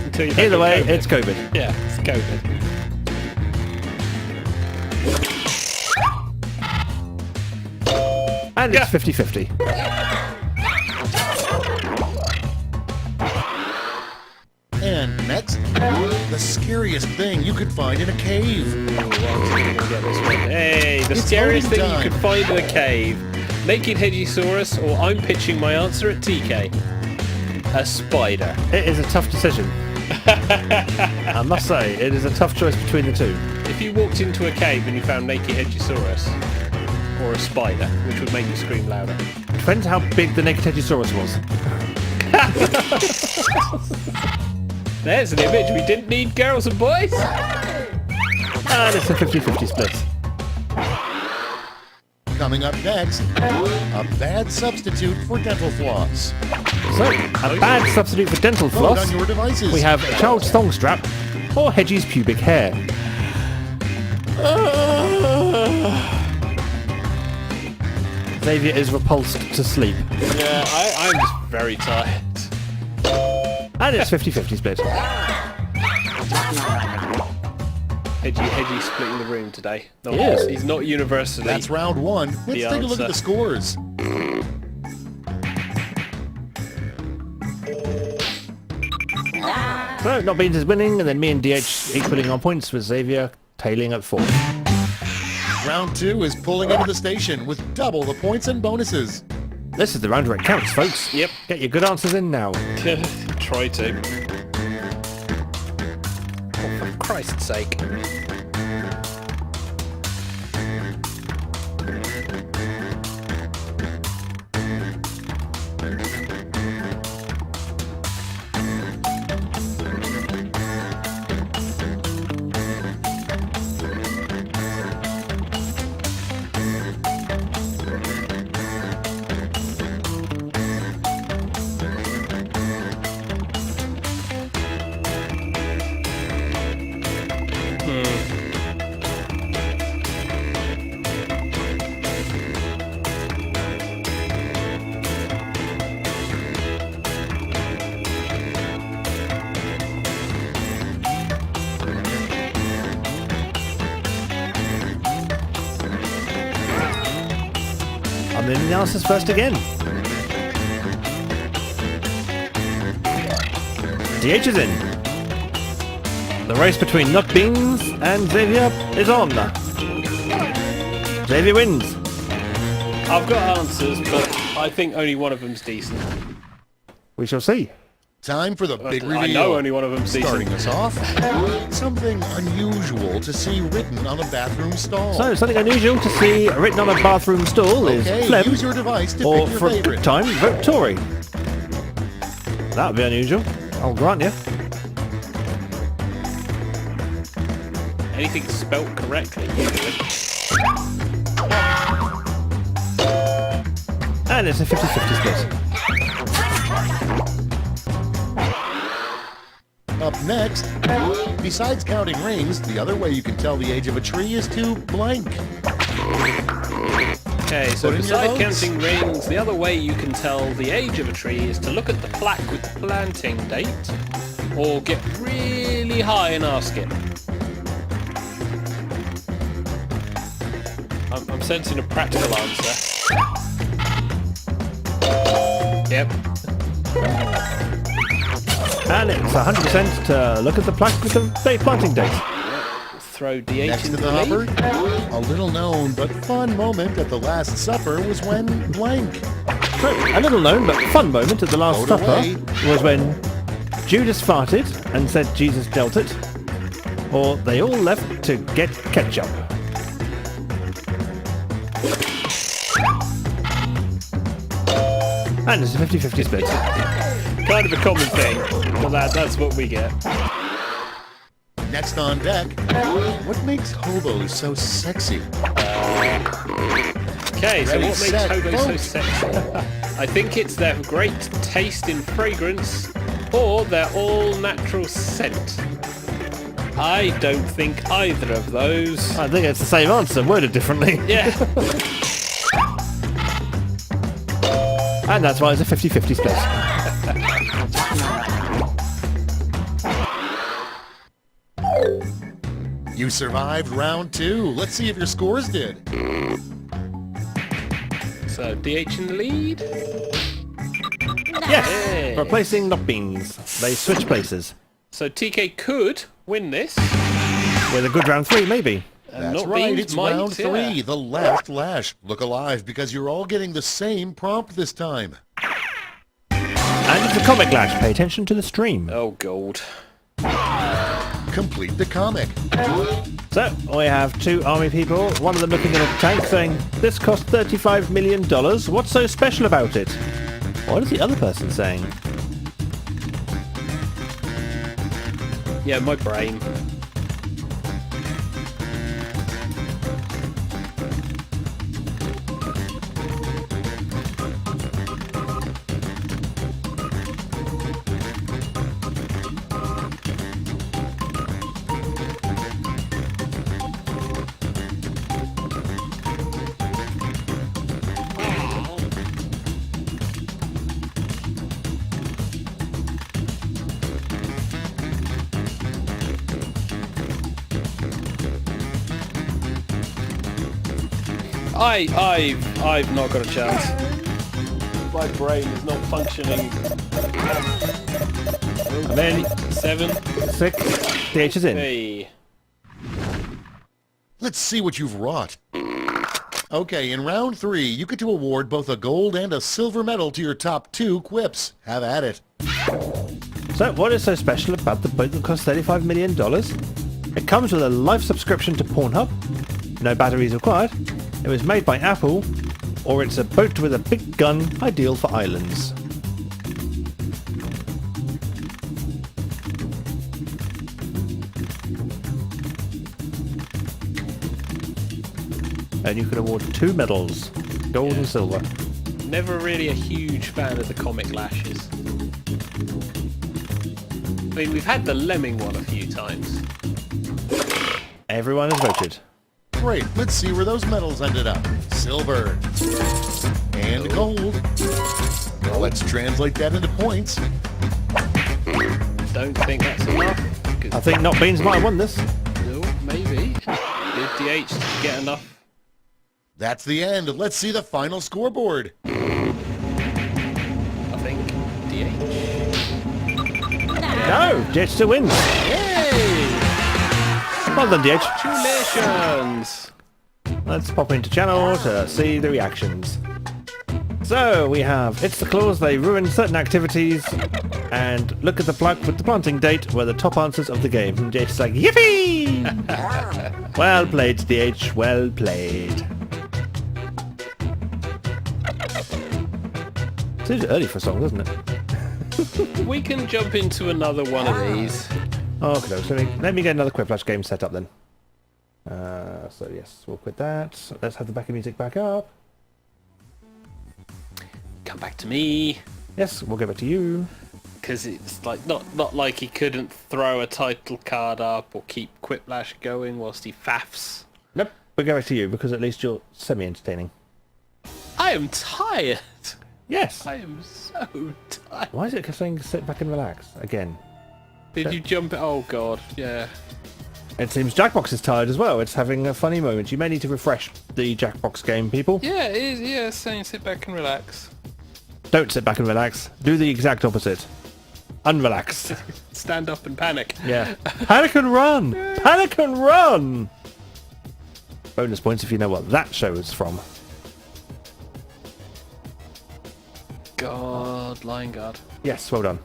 Until you Either way, COVID. it's COVID. Yeah, it's COVID. And it's 50-50. And next, the scariest thing you could find in a cave. Hey, the It's scariest thing loading you could find in a cave. Naked Hedgesaurus, or I'm pitching my answer at TK. A spider. It is a tough decision. I must say, it is a tough choice between the two. If you walked into a cave and you found Naked Hedgesaurus, or a spider, which would make you scream louder? Depends how big the Naked Hedgesaurus was. There's an image. We didn't need girls and boys. And it's a 50-50 split. Coming up next, a bad substitute for dental floss. So, a bad substitute for dental Vote floss. on your devices. We have a child's thong strap or Hedgie's pubic hair. Xavier is repulsed to sleep. Yeah, I'm just very tired. And it's 50-50 split. Hedgie splitting the room today. No, Yes. he's not universally. That's round one. Let's take a look answer. at the scores. So, Not Beans is winning, and then me and DH equaling on points with Xavier tailing at 4. Round two is pulling into the station with double the points and bonuses. This is the round where it counts, folks. Yep. Get your good answers in now. Try to. Oh, for Christ's sake. I'm in the answers first again. DH is in. The race between Nut Beans and Xavier is on. Xavier wins. I've got answers, but I think only one of them's decent. We shall see. Time for the big reveal. I know only one of them's Starting decent. us off, something unusual to see written on a bathroom stall. So, something unusual to see written on a bathroom stall is Okay, phlegm, use your device to or pick your for a favorite. good time, vote Tory. That would be unusual. I'll grant you. Anything spelt correctly, usually. And it's a 50-50 split. Up next, besides counting rings, the other way you can tell the age of a tree is to blank. Okay, so Put in your besides votes. counting rings, the other way you can tell the age of a tree is to look at the plaque with the planting date, or get really high and ask it. I'm sensing a practical answer. Yep. And it's 100% to look at the plaque with the planting date. Throw DH Next in to the the hopper, lead. a little known but fun moment at the Last Supper was when blank. So, a little known but fun moment at the Last Vote Supper away. was when Judas farted and said Jesus dealt it, or they all left to get ketchup. And it's a 50-50 split. Kind of a common thing, but that's what we get. Next on deck, what makes hobos so sexy? Okay, so Ready, what makes set, hobos so vote. sexy? I think it's their great taste in fragrance or their all-natural scent. I don't think either of those. I think it's the same answer, worded differently. Yeah. And that's why it's a 50-50 split. You survived round two. Let's see if your scores did. So DH in the lead. Yes! Hey. Replacing Not Beans. They switch places. So TK could win this. With a good round 3, maybe. And That's not right, being it's might, round 3, yeah. the last lash. Look alive, because you're all getting the same prompt this time. And it's a comic lash. Pay attention to the stream. Oh, God. Complete the comic. So, we have 2 army people, one of them looking at a tank saying, this cost $35 million, what's so special about it? What is the other person saying? Yeah, my brain. I've not got a chance. My brain is not functioning. I'm in. 7. 6. DH is in. Hey. Let's see what you've wrought. Okay, in round 3, you get to award both a gold and a silver medal to your top 2 quips. Have at it. So, what is so special about the boat that costs $35 million? It comes with a life subscription to Pornhub. No batteries required. It was made by Apple. Or it's a boat with a big gun, ideal for islands. And you can award 2 medals, gold and silver. Never really a huge fan of the comic lashes. I mean, we've had the lemming one a few times. Everyone has voted. Great, let's see where those medals ended up. Silver. And gold. Let's translate that into points. Don't think that's enough. I think Not Beans might have won this. No, maybe. Did DH get enough? That's the end. Let's see the final scoreboard. I think DH. No, DH still wins. Yay! Well done, DH. Congratulations! Let's pop into channel to see the reactions. So we have It's the Clause, they ruin certain activities, and Look at the Plug with the planting date were the top answers of the game. And DH is like, yippee! Well played, DH, well played. Seems early for a song, doesn't it? We can jump into another one of these. Okay, so let me get another Quiplash game set up then. So yes, we'll quit that. So let's have the backing music back up. Come back to me. Yes, we'll go back to you. Because it's like not like he couldn't throw a title card up or keep Quiplash going whilst he faffs. Nope, we'll go back to you because at least you're semi-entertaining. I am tired. Yes. I am so tired. Why is it saying sit back and relax again? Did you jump? Oh god, yeah. It seems Jackbox is tired as well. It's having a funny moment. You may need to refresh the Jackbox game, people. Yeah, it is. Yeah, saying sit back and relax. Don't sit back and relax. Do the exact opposite. Unrelax. Stand up and panic. Yeah. Panic and run! Panic and run! Bonus points if you know what that show is from. God, Lion Guard. Yes, well done.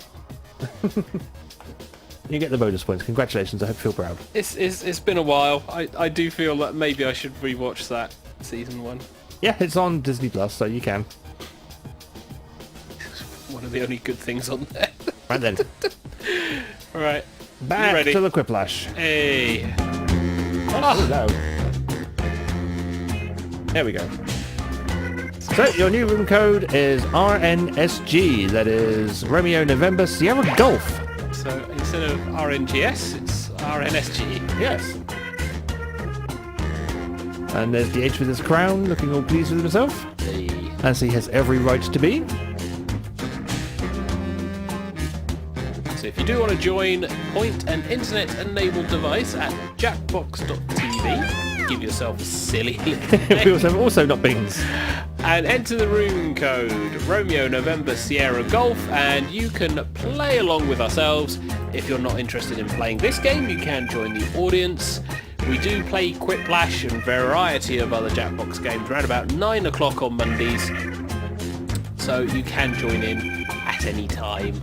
You get the bonus points. Congratulations. I hope you feel proud. It's been a while. I do feel that maybe I should rewatch that season 1. Yeah, it's on Disney Plus, so you can. One of the only good things on there. Right then. Alright. Back ready? to the Quiplash. Hey. Oh, no. There we go. So, your new room code is RNSG. That is Romeo November Sierra Golf. So instead of RNGS, it's RNSG. Yes. And there's the H with his crown, looking all pleased with himself, Hey. as he has every right to be. So if you do want to join, point an internet-enabled device at jackbox.tv. give yourself a silly We also not beans. and enter the room code Romeo November Sierra Golf, and you can play along with ourselves. If you're not interested in playing this game, you can join the audience. We do play Quiplash and a variety of other Jackbox games around about 9 o'clock on Mondays, so you can join in at any time.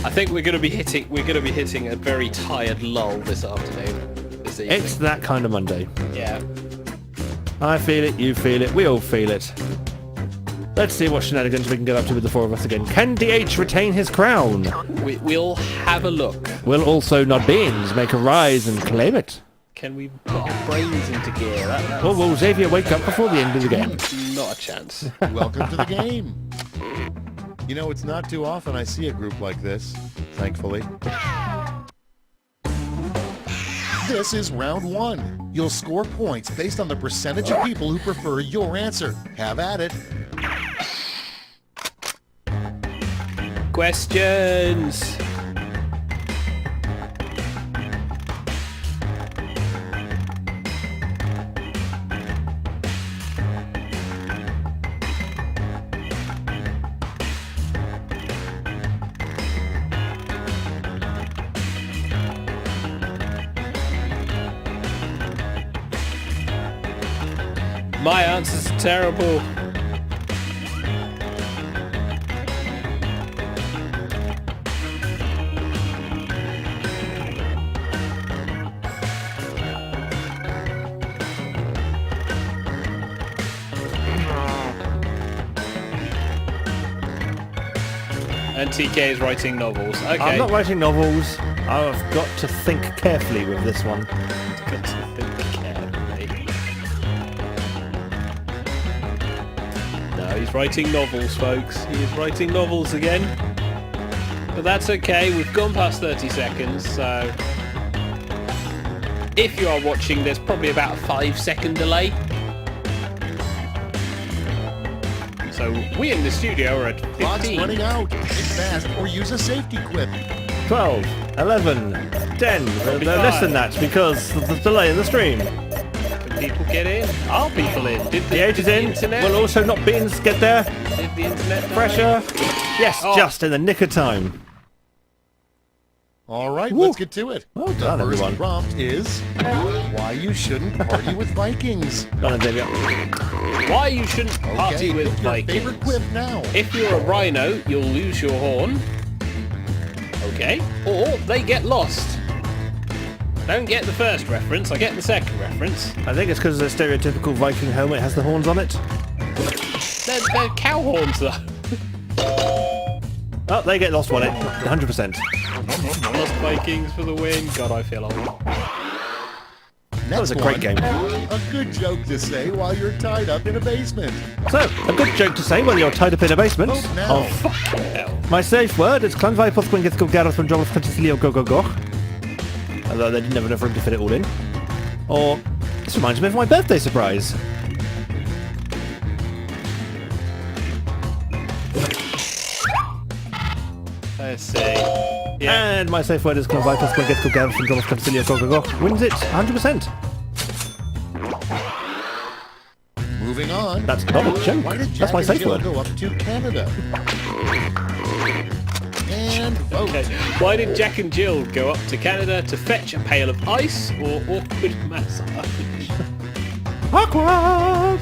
I think we're going to be hitting a very tired lull this afternoon. This evening. It's that kind of Monday. Yeah. I feel it, you feel it, we all feel it. Let's see what shenanigans we can get up to with the four of us again. Can DH retain his crown? We'll have a look. Will also not beans make a rise and claim it? Can we put our brains into gear? That's Or will Xavier wake up before the end of the game? not a chance. Welcome to the game. You know, it's not too often I see a group like this, thankfully. This is round 1. You'll score points based on the percentage of people who prefer your answer. Have at it. Questions. My answers are terrible. And TK is writing novels. Okay. I'm not writing novels. I've got to think carefully with this one. Got to think carefully. No, he's writing novels, folks. He is writing novels again. But that's okay. We've gone past 30 seconds, so if you are watching, there's probably about a 5-second delay. So we in the studio are at 15. Clock's running out. Get fast or use a safety quip. 12, 11, 10. They're less than that because of the delay in the stream. Can people get in? Are people in? Did The age is in. internet? Will also not beans get there. Did the internet Pressure. Yes, Oh. just in the nick of time. All right, Woo. let's get to it. Well the done, first everyone. prompt is why you shouldn't party with Vikings. Done and Xavier. Why you shouldn't party Okay, with pick your Vikings? favorite quip now. If you're a rhino, you'll lose your horn. Okay. Or they get lost. Don't get the first reference, I get the second reference. I think it's because the stereotypical Viking helmet has the horns on it. They're cow horns, though. Oh, they get lost on it. 100%. Lost Vikings for the win. God, I feel old. That was a great game. A good joke to say while you're tied up in a basement. So, a good joke to say while you're tied up in a basement. Oh, now. Oh, Hell. my safe word is Clanfai Pothwingith go Gareth from Joel Leo go go go. Although they didn't have enough room to fit it all in. Or, this reminds me of my birthday surprise. Let's see. Yeah. And my safe word is Clanfai Pothwingith go Gareth from Joel Leo go go go. Wins it 100%. Moving on. That's not a joke. Why did That's Jack my and safe Jill word. go up to Canada? And vote. Okay. Why did Jack and Jill go up to Canada to fetch a pail of ice or awkward massage? Awkward!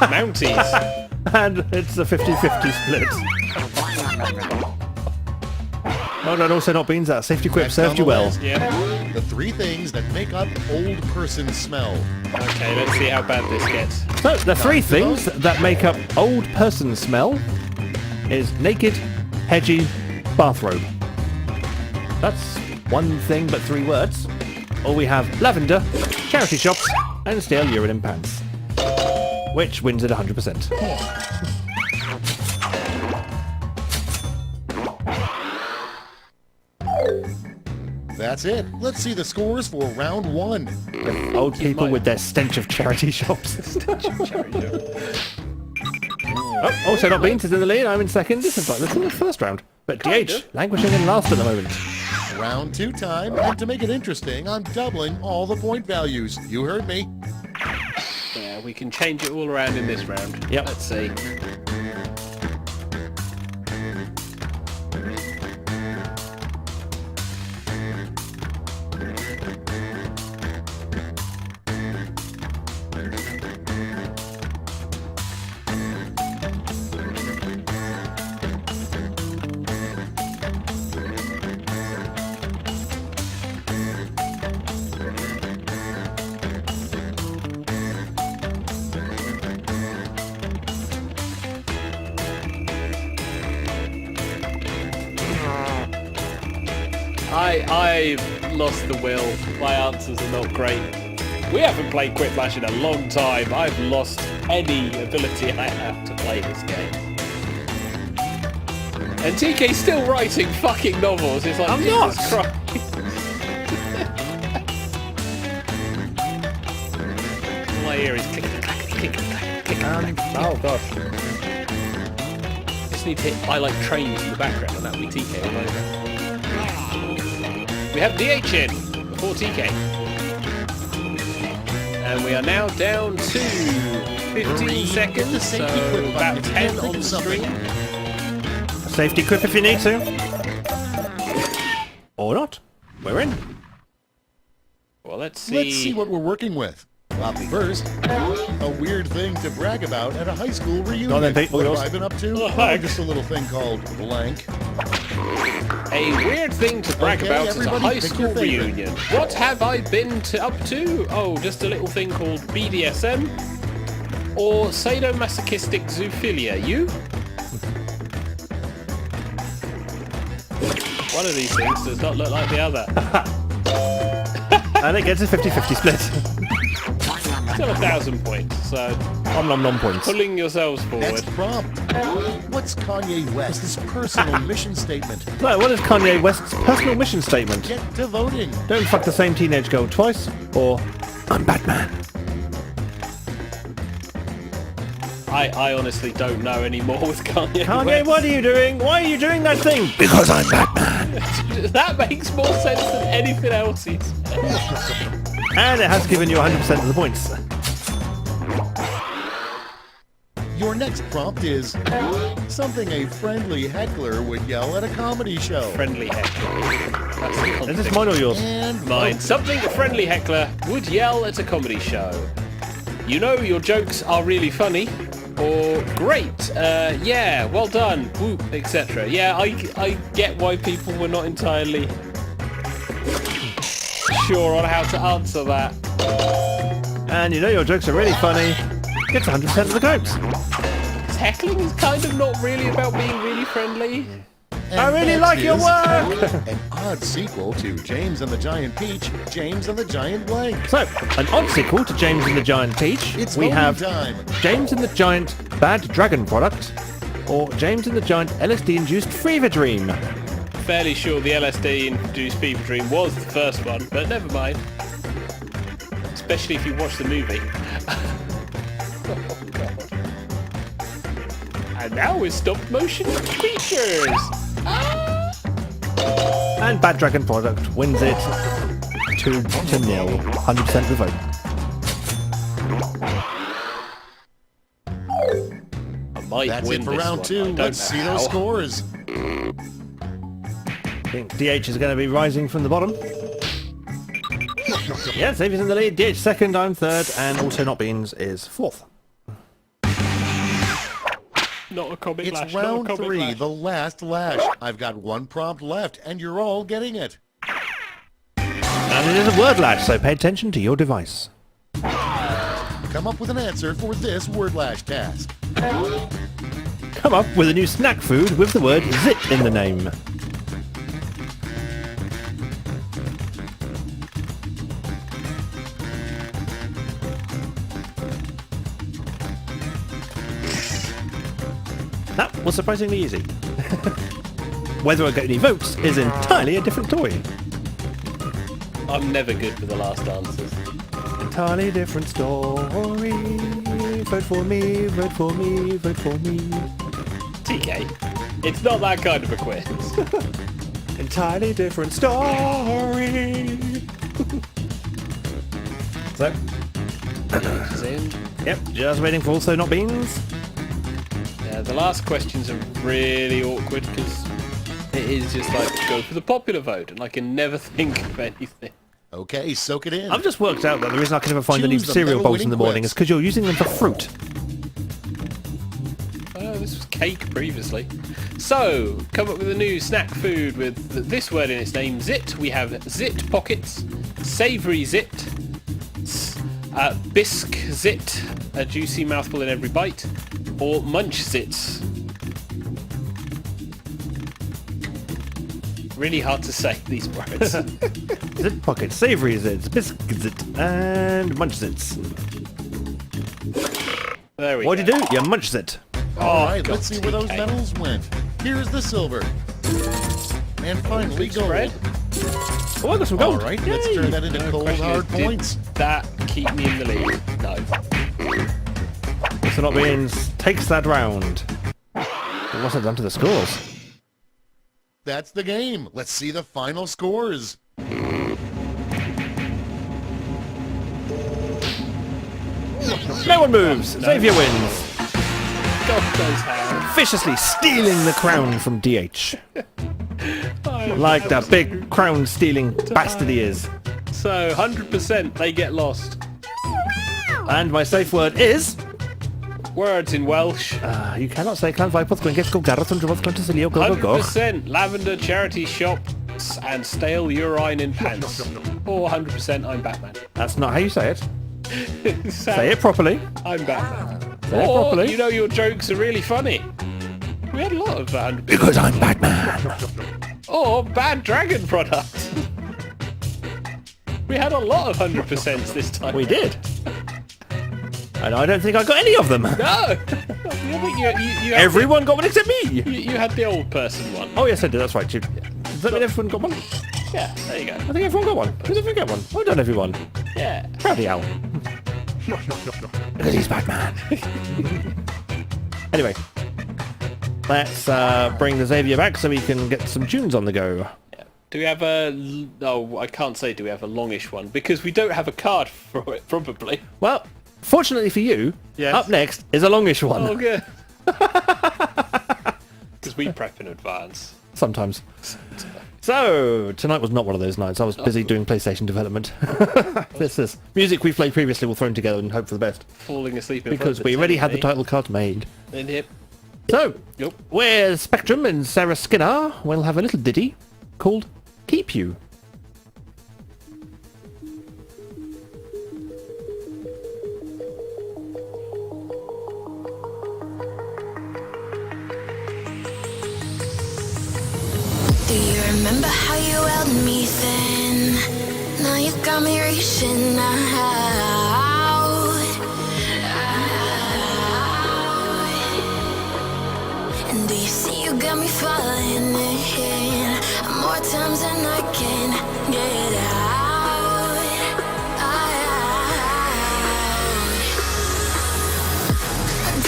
Mounties. And it's a 50-50 split. Oh no, also not beans that. Safety quip Next on served the you well. list, Yeah. The 3 things that make up old person smell. Okay, let's see how bad this gets. So, the 3 things that make up old person smell is naked, hedgy, bathrobe. That's one thing but 3 words. Or we have lavender, charity shops, and stale urine in pants. Which wins at 100%. That's it. Let's see the scores for round 1. Old people with their stench of charity shops. Oh, also not beans is in the lead. I'm in second. This is like this is the first round. But Kind DH, of. languishing in last at the moment. Round 2 time, and to make it interesting, I'm doubling all the point values. You heard me. Yeah, we can change it all around in this round. Yep. Let's see. I've lost the will. My answers are not great. We haven't played Quiplash in a long time. I've lost any ability I have to play this game. And TK's still writing fucking novels. It's like, I'm Jesus not. Christ. All I hear is clickety clackety clickety clackety clickety clackety. Oh gosh. Just need to hit I like trains in the background and that'll be TK all over. We have DH in before TK. And we are now down to 15 seconds, so about 10 on the screen. Safety quip if you need to. Or not. We're in. Well, let's see. Let's see what we're working with. First, a weird thing to brag about at a high school reunion. Go on then, Pete. What have Yours. I been up to? Oh, Oh, thanks. just a little thing called blank. A weird thing to brag Okay, about at a everybody high pick school your favorite. reunion. What have I been up to? Oh, just a little thing called BDSM or sadomasochistic zoophilia. You? One of these things does not look like the other. And it gets a 50-50 split. Still 1,000 points, so Nom nom nom points. pulling yourselves forward. Next prompt. What's Kanye West's personal mission statement? No, what is Kanye West's personal mission statement? Get to voting. Don't fuck the same teenage girl twice, or I'm Batman. I honestly don't know anymore with Kanye. Kanye, West. what are you doing? Why are you doing that thing? Because I'm Batman. That makes more sense than anything else he's said. And it has given you 100% of the points. Your next prompt is something a friendly heckler would yell at a comedy show. Friendly heckler. That's the Is context. this mine or yours? And Mine. Something a friendly heckler would yell at a comedy show. You know your jokes are really funny. Or great, yeah, well done, woo, etc. Yeah, I get why people were not entirely sure on how to answer that. And you know your jokes are really funny. Gets 100% of the votes. Heckling is kind of not really about being really friendly. I really that like your is work! An odd sequel to James and the Giant Peach, James and the Giant Blank. So, an odd sequel to James and the Giant Peach. It's We voting have time. James and the Giant Bad Dragon Product, or James and the Giant LSD-induced Fever Dream. Fairly sure the LSD-induced fever dream was the first one, but never mind. Especially if you watch the movie. Oh, God. And now with stop-motion creatures. And Bad Dragon Product wins it 2-0, 100% of the vote. I might That's win it for this round one. I 2. don't Let's know see how. those scores. I think DH is going to be rising from the bottom. Yeah, Xavier's in the lead, DH second, I'm third, and also Not Beans is fourth. Not a comic It's lash. Not a round comic 3, lash. the last lash. I've got one prompt left, and you're all getting it. And it is a word lash, so pay attention to your device. Come up with an answer for this word lash task. Come up with a new snack food with the word zit in the name. That was surprisingly easy. Whether I get any votes is entirely a different story. I'm never good with the last answers. Entirely different story. Vote for me, vote for me, vote for me. TK. It's not that kind of a quiz. Entirely different story. So, It's in. yep, just waiting for also not beans. Yeah, the last questions are really awkward because it is just like go for the popular vote, and I can never think of anything. Okay, soak it in. I've just worked out that the reason I can never find any Choose the cereal bowls in medal-winning the morning quiz. is because you're using them for fruit. Oh, this was cake previously. So, come up with a new snack food with this word in its name, zit. We have zit pockets, savoury zit, bisque zit, a juicy mouthful in every bite, or munch zits. Really hard to say these words. Zit pocket, savoury zits, biscuit zit, and munch zits. There we What'd go. you do? You munch zit. All right, God, let's see where those TK. medals went. Here's the silver. And finally, gold. Spread. Oh, I got some All gold. right, let's Yay. turn that into The cold question hard is, did points. that keep me in the lead? No. So not beans takes that round. What's it done to the scores? That's the game. Let's see the final scores. No one moves. Xavier wins. God knows how. Viciously stealing the crown from DH. Like the big crown stealing bastard he is. So, 100% they get lost. And my safe word is... Words in Welsh. you cannot say clan vipodd gwengell go Gareth and Drwodd Clontasilio go go go. 100% lavender charity shops and stale urine in pants. Or 100% I'm Batman. That's not how you say it. So, Say it properly. I'm Batman. Say it Or, properly. you know your jokes are really funny. We had a lot of 100%. Because I'm Batman. Or bad dragon product. We had a lot of 100% this time. We did. And I don't think I got any of them. No! I think you had Everyone got one except me. you had the old person one. Oh yes, I did. That's right. Does that mean everyone got one? Yeah, there you go. I think everyone got one. Did everyone get one? Well done, everyone. Yeah. Proud of Al. Because he's Batman. Anyway, let's bring the Xavier back so we can get some tunes on the go. Do we have a... No, I can't say do we have a longish one, because we don't have a card for it, probably. Well, fortunately for you, Yes. up next is a longish one. Oh, good. Because we prep in advance. Sometimes. So, tonight was not one of those nights. I was busy doing PlayStation development. This is music we've played previously. We'll throw in together and hope for the best. Falling asleep in Because front we of already had the TV. title cards made. In here. So, Yep. with Spectrum and Sarah Skinner, we'll have a little ditty called Keep You. Do you remember how you held me then? Now you got me reaching out. And do you see you got me falling in more times than I can get out.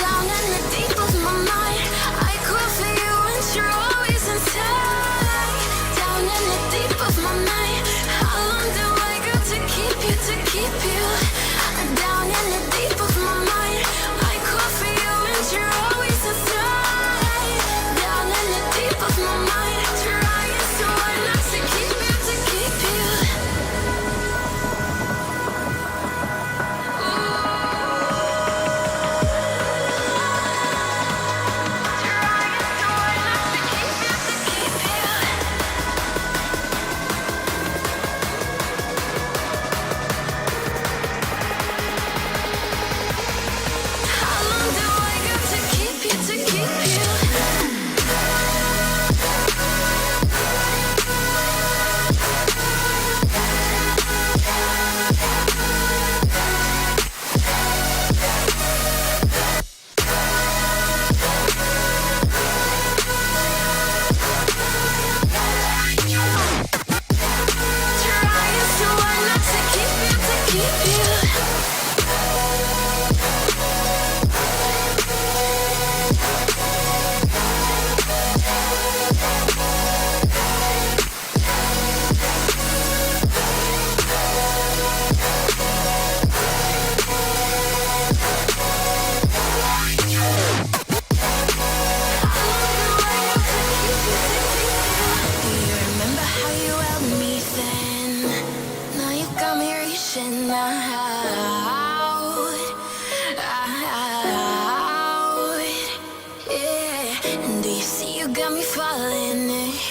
Down in the deep of my mind, I crawl for you and you're always inside. Down in the deep of my mind, how long do I got to keep you, to keep you? Down in the deep of my mind, I crawl for you and you're always inside. Down in the deep of my mind, trying so hard not to keep you, to keep you.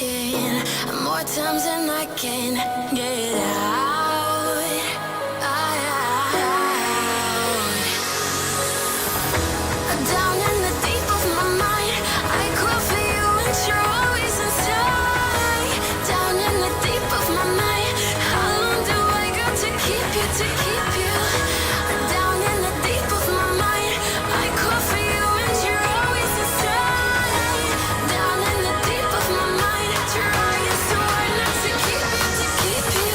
in more times than I can get out. Down in the deep of my mind, I crawl for you and you're always inside. Down in the deep of my mind, how long do I got to keep you, to keep you? Down in the deep of my mind, I crawl for you and you're always inside. Down in the deep of my mind, trying so hard not to keep you, to keep you.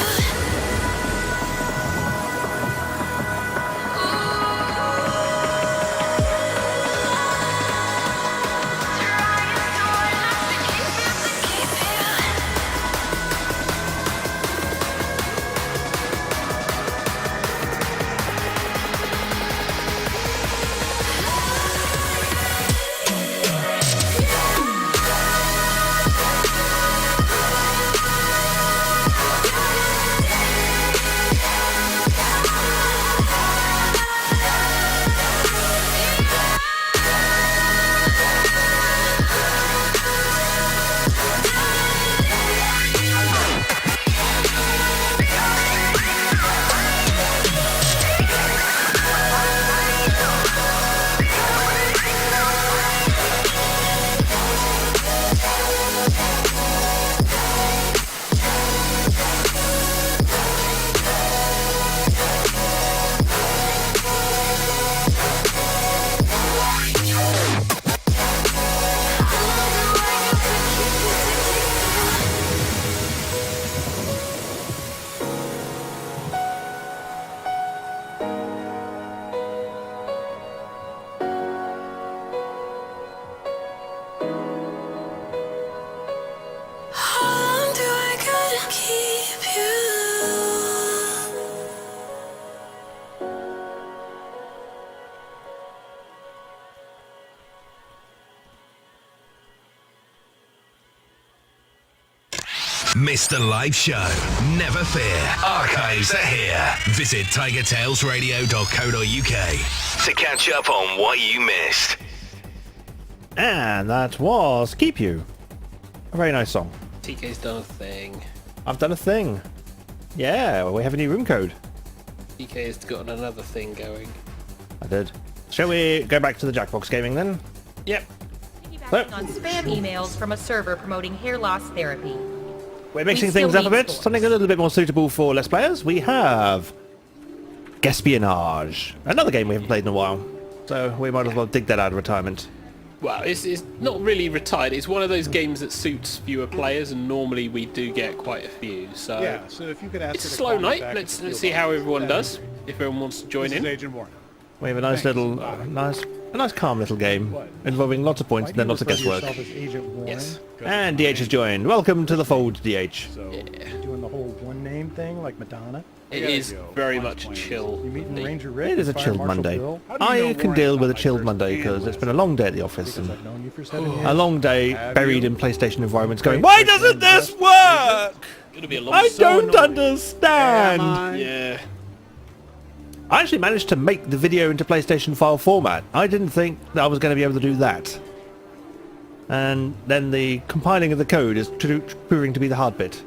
How long do I gotta keep you? Missed the live show? Never fear. Archives are here. Visit tigertailsradio.co.uk to catch up on what you missed. And that was Keep You. A very nice song. TK's done a thing. I've done a thing. Yeah, we have a new room code. TK has got another thing going. I did. Shall we go back to the Jackbox gaming then? Yep. Piggybacking on spam emails from a server promoting hair loss therapy. We're mixing We still things up a need bit. scores. Something a little bit more suitable for less players. We have Espionage. Another game we haven't played in a while. So we might as well dig that out of retirement. Well, it's not really retired. It's one of those games that suits fewer players, and normally we do get quite a few. So Yeah, so if you could ask it's a her to slow call me night. back Let's in the see field how office. everyone Yeah. does. If everyone wants to join This is in. Agent Warren. We have a nice Thanks. little, a nice calm little game What? involving lots of points and then lots of guesswork. Agent Warren? Yes. And DH has joined. Welcome to the fold, DH. So, you doing the whole one name thing like Madonna? It is very much chill. You meeting Ranger Rick? It is a and Fire chilled Marshal Monday. Bill? How do you know I can Warren's deal not with a my chilled first Monday because it's analyst? been a long day at the office Because and I've known you for 7 years. a long day Have buried you? in PlayStation environments going, Great why person, doesn't this best work? It'll be a long. I so don't annoying. understand. Yeah. I actually managed to make the video into PlayStation file format. I didn't think that I was going to be able to do that. And then the compiling of the code is proving to be the hard bit.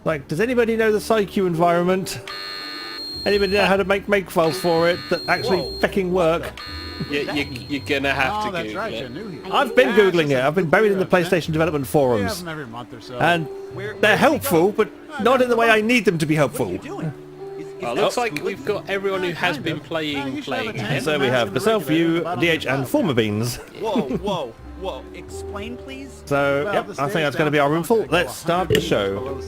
Like, does anybody know the SciQ environment? Anybody know how to make files for it that actually fucking work? You're gonna have to Google it. I've been Googling it. I've been buried in the PlayStation development forums. every month or so. And they're helpful, but not in the way I need them to be helpful. Well, looks like we've got everyone who has been playing again. So we have myself, you, DH, and Former Beans. Whoa. Explain, please. So, yep, I think that's going to be our room full. Let's start the show.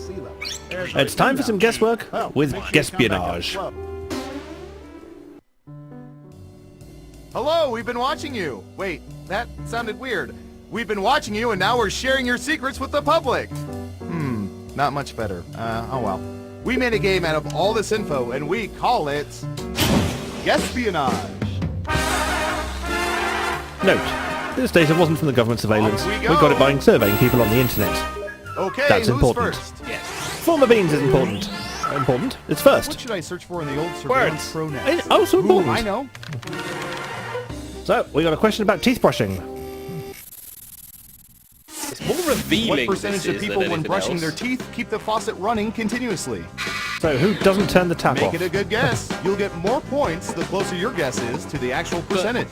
It's time for some guesswork with Espionage. Hello, we've been watching you. Wait, that sounded weird. We've been watching you and now we're sharing your secrets with the public. Not much better. Oh well. We made a game out of all this info and we call it Espionage. Note, this data wasn't from the government surveillance. Off we We go. got it by surveying people on the internet. Okay, That's who's important. first? Yes. Former Beans is important. Important? It's What first. should I search for in the old surveillance pro net? It's also Ooh, important. I know. So, we got a question about teeth brushing. It's more of a revealing What percentage this of is people than when anything brushing else. their teeth keep the faucet running continuously? So who doesn't turn the tap Make off? it a good guess. You'll get more points the closer your guess is to the actual percentage.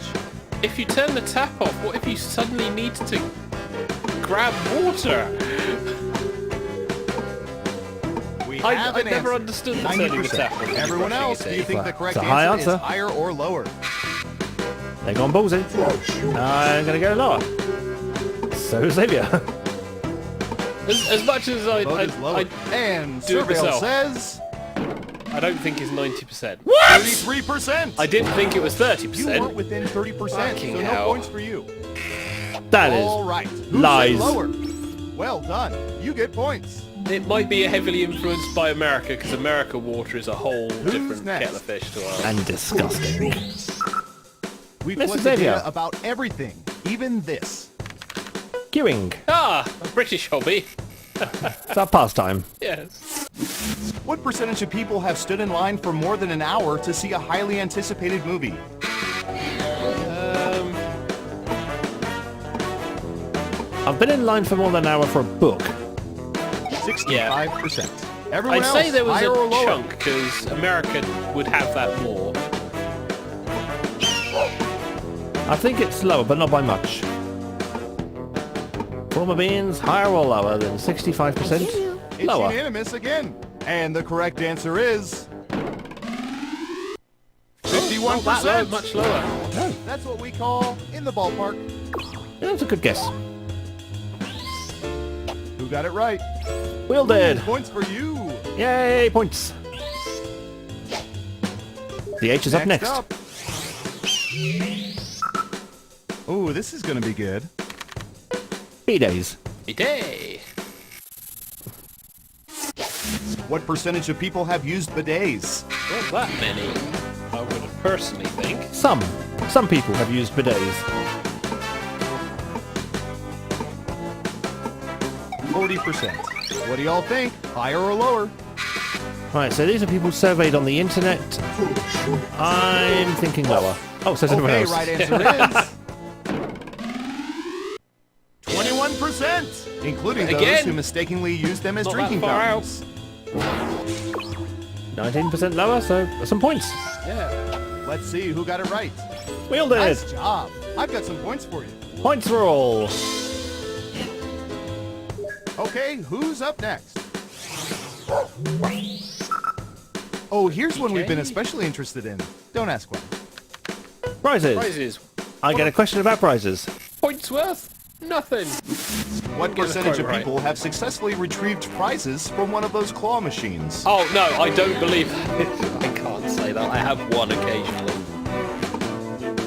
If you turn the tap off, what if you suddenly need to grab water? We I have an never answer. understood the turning the 90%. tap off. when you're Everyone brushing else, your do you teeth. think the correct It's a high answer is answer. higher or lower? They're gone ballsy. I'm going to go lower. So Xavier. As much as Vote is lower. And do it Surveil myself. says I don't think it's 90%. 33%. I didn't think it was 30%. You weren't within 30%, Fucking so hell. no points for you. That is All right. Who lies. said lower? Well done. You get points. It might be heavily influenced by America, because America water is a whole different next? kettle of fish to ours. and disgusting. We've Mr. collected Xavier. data about everything, even this. Queuing. Ah, a British hobby. It's our pastime. Yes. What percentage of people have stood in line for more than an hour to see a highly anticipated movie? I've been in line for more than an hour for a book. 65%. Everyone I'd else, say there was higher or a lower? chunk, because America would have that more. I think it's lower, but not by much. Former beans, higher or lower than 65%? It's Lower. unanimous again. And the correct answer is 51%. Not that low, much lower. That's what we call in the ballpark. Yeah, that's a good guess. Who got it right? Will did. Points for you. Yay, points. The H is up next. up. Ooh, this is gonna be good. B-days. Day. What percentage of people have used bidets? Not that many, I would personally think. Some people have used bidets. 40%. What do y'all think? Higher or lower? Right, so these are people surveyed on the internet. I'm thinking lower. Oh, so everyone Okay, else. right answer is 21%, including those Again, who mistakenly used them as not drinking that far out. fountains. 19% lower, so some points. Yeah. Let's see who got it right. Will did. Nice job. I've got some points for you. Points for all. Okay, who's up next? Oh, here's one we've been especially interested in. Don't ask why. Prizes. Prizes. I get a question about prizes. Points worth? Nothing. What Get the percentage quote of right. people have successfully retrieved prizes from one of those claw machines? Oh, no, I don't believe I can't say that. I have one occasionally.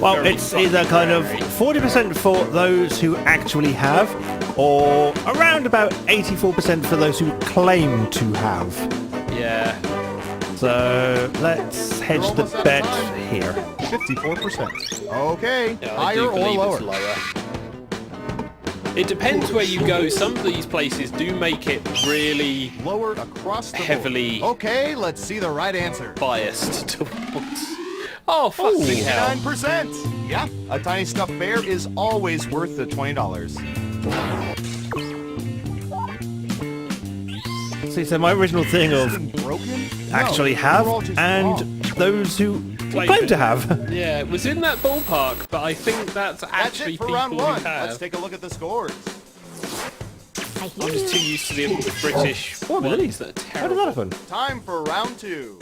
Well, Very it's either kind of very. 40% for those who actually have, or around about 84% for those who claim to have. Yeah. So let's hedge You're the almost out of bet time. here. 54%. Okay, Yeah, I higher do or believe lower? it's lower. It depends where you go. Some of these places do make it really Lower across the Heavily- board. Okay, let's see the right answer. biased towards... Oh, fucking hell. 9%. Yeah, a tiny stuffed bear is always worth the $20. See, so my original thing of Broken? No, actually you're have all just and wrong. those who Claim claim it. to have. Yeah, it was in that ballpark, but I think that's That's actually it for people round who one. have. Let's take a look at the scores. I hear I'm just too used to the British Oh, really? ones that are How did terrible. that happen? Time for round two.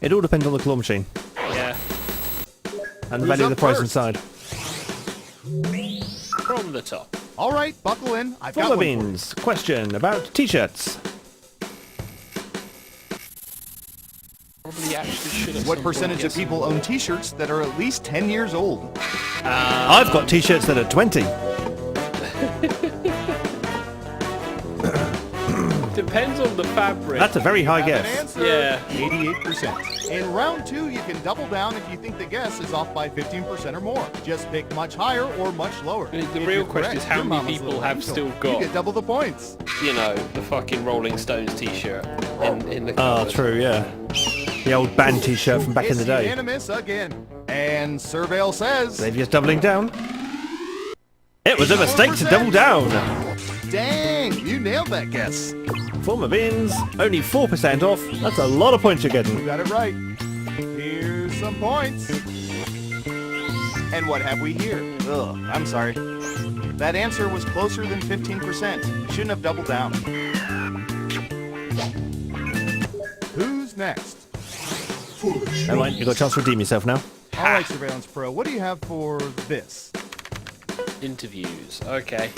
It all depends on the claw machine Yeah. and the Who's value of the up prize first? inside. From the top. All right, buckle in. I've got Fuller one for you. Beans, question about t-shirts. Probably actually should have. What percentage of people own t-shirts that are at least 10 years old? I've got t-shirts that are 20. Depends on the fabric. That's a very high Have an guess. answer? Yeah. 88%. In round two, you can double down if you think the guess is off by 15% or more. Just pick much higher or much lower. The If real you're question is correct, how your many mama's people little have angel. still You got- get double the points. You know, the fucking Rolling Stones t-shirt in the Oh, cupboard. true, yeah. The old band t-shirt from back in It's the day. unanimous again. And Surveil says Xavier's doubling down. It was a mistake to double down. Dang, you nailed that guess. Former beans, only 4% off. That's a lot of points you're You getting. got it right. Here's some points. And what have we here? Ugh, I'm sorry. That answer was closer than 15%. Shouldn't have doubled down. Who's next? Never mind, you got a chance to redeem yourself now. All right, Surveillance Pro, what do you have for this? Interviews. Okay.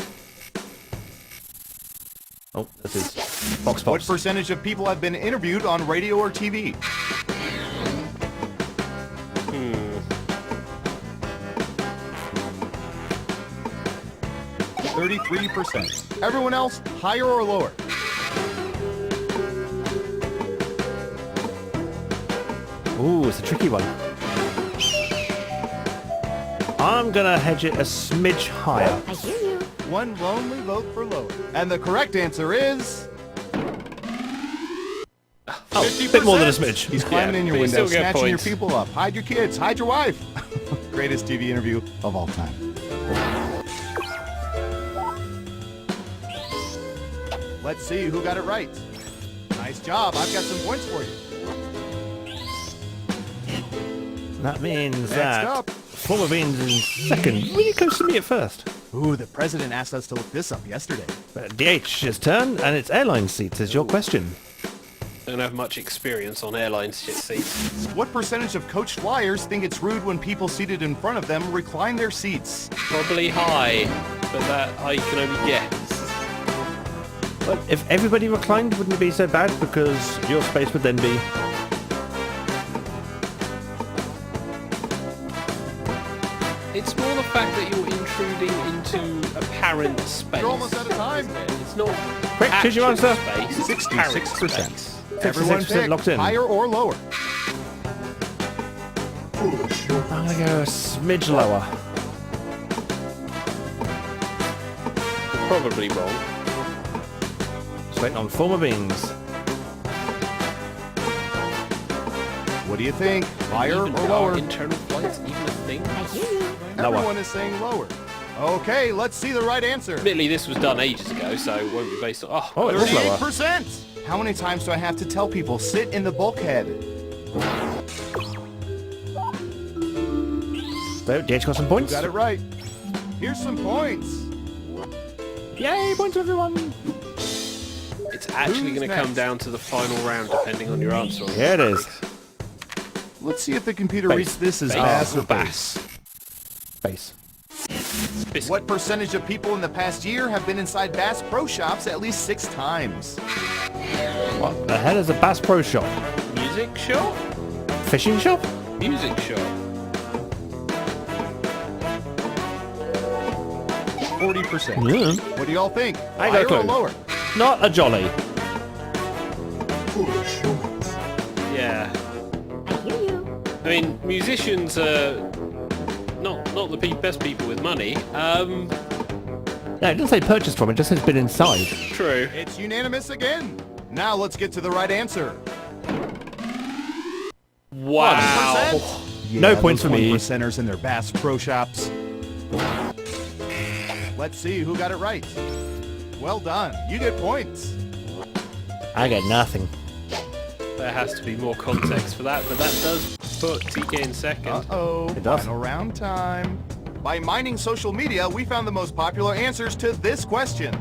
Oh, this is Fox What Pops. percentage of people have been interviewed on radio or TV? 33%. Everyone else, higher or lower? Ooh, it's a tricky one. I'm gonna hedge it a smidge higher. One lonely vote for lower. And the correct answer is... Oh, a bit more than a smidge. He's climbing in your but you window, still get snatching your points. people up. Hide your kids, hide your wife. Greatest TV interview of all time. Let's see who got it right. Nice job. I've got some points for you. That means Next that up. Former Beans is second. Really close to me at first. Ooh, the president asked us to look this up yesterday. But DH's turn, and it's airline seats is your question. Don't have much experience on airline seats. What percentage of coach flyers think it's rude when people seated in front of them recline their seats? Probably high, but that I can only guess. But if everybody reclined, wouldn't it be so bad? Because your space would then be... It's more the fact that you're intruding into apparent space. You're almost out of time. isn't it? It's not Quick, choose your actual answer. space, it's apparent 66%. space. Everyone 66% pick locked in. higher or lower. I'm gonna go a smidge lower. Probably wrong. Just waiting on Former Beans. What do you think? Higher Even or are lower? internal flights even a thing? Lower. Everyone is saying lower. Okay, let's see the right answer. Admittedly, this was done ages ago, so it won't be based on... Oh, it was lower. 38%. How many times do I have to tell people sit in the bulkhead? So, DH got some points. Got it right. Here's some points. Yay, points everyone. It's actually Who's going to next? come down to the final round, depending on your answer. Yeah, it is. Let's see if the computer Bass. reads this as Bass. bass or Bass. Base. Biscuit. What percentage of people in the past year have been inside Bass Pro Shops at least 6 times? What the hell is a Bass Pro Shop? Music shop? Fishing shop? Music shop. 40%. Yeah. What do y'all think? I got a Higher or clue. lower? Not a jolly. Yeah. I mean, musicians are not the best people with money. No, it doesn't say purchased from, it just says been inside. True. It's unanimous again. Now let's get to the right answer. Wow. 1%. No points those for me. 1%ers in their Bass Pro Shops. Let's see who got it right. Well done. You get points. I get nothing. There has to be more context for that, but that does put TK in second. Uh-oh. It does. Final round time. By mining social media, we found the most popular answers to this question.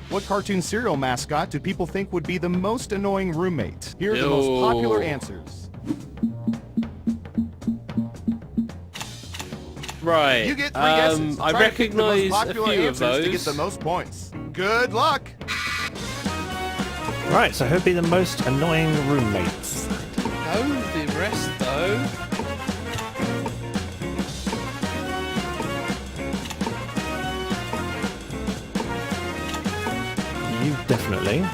What cartoon serial mascot do people think would be the most annoying roommate? Here are the most popular answers. Right. You get 3 guesses. I Try to pick the most recognise a popular few of answers to get those. the most points. Good luck. Right, so who'd be the most annoying roommates? Oh, the rest though. You definitely.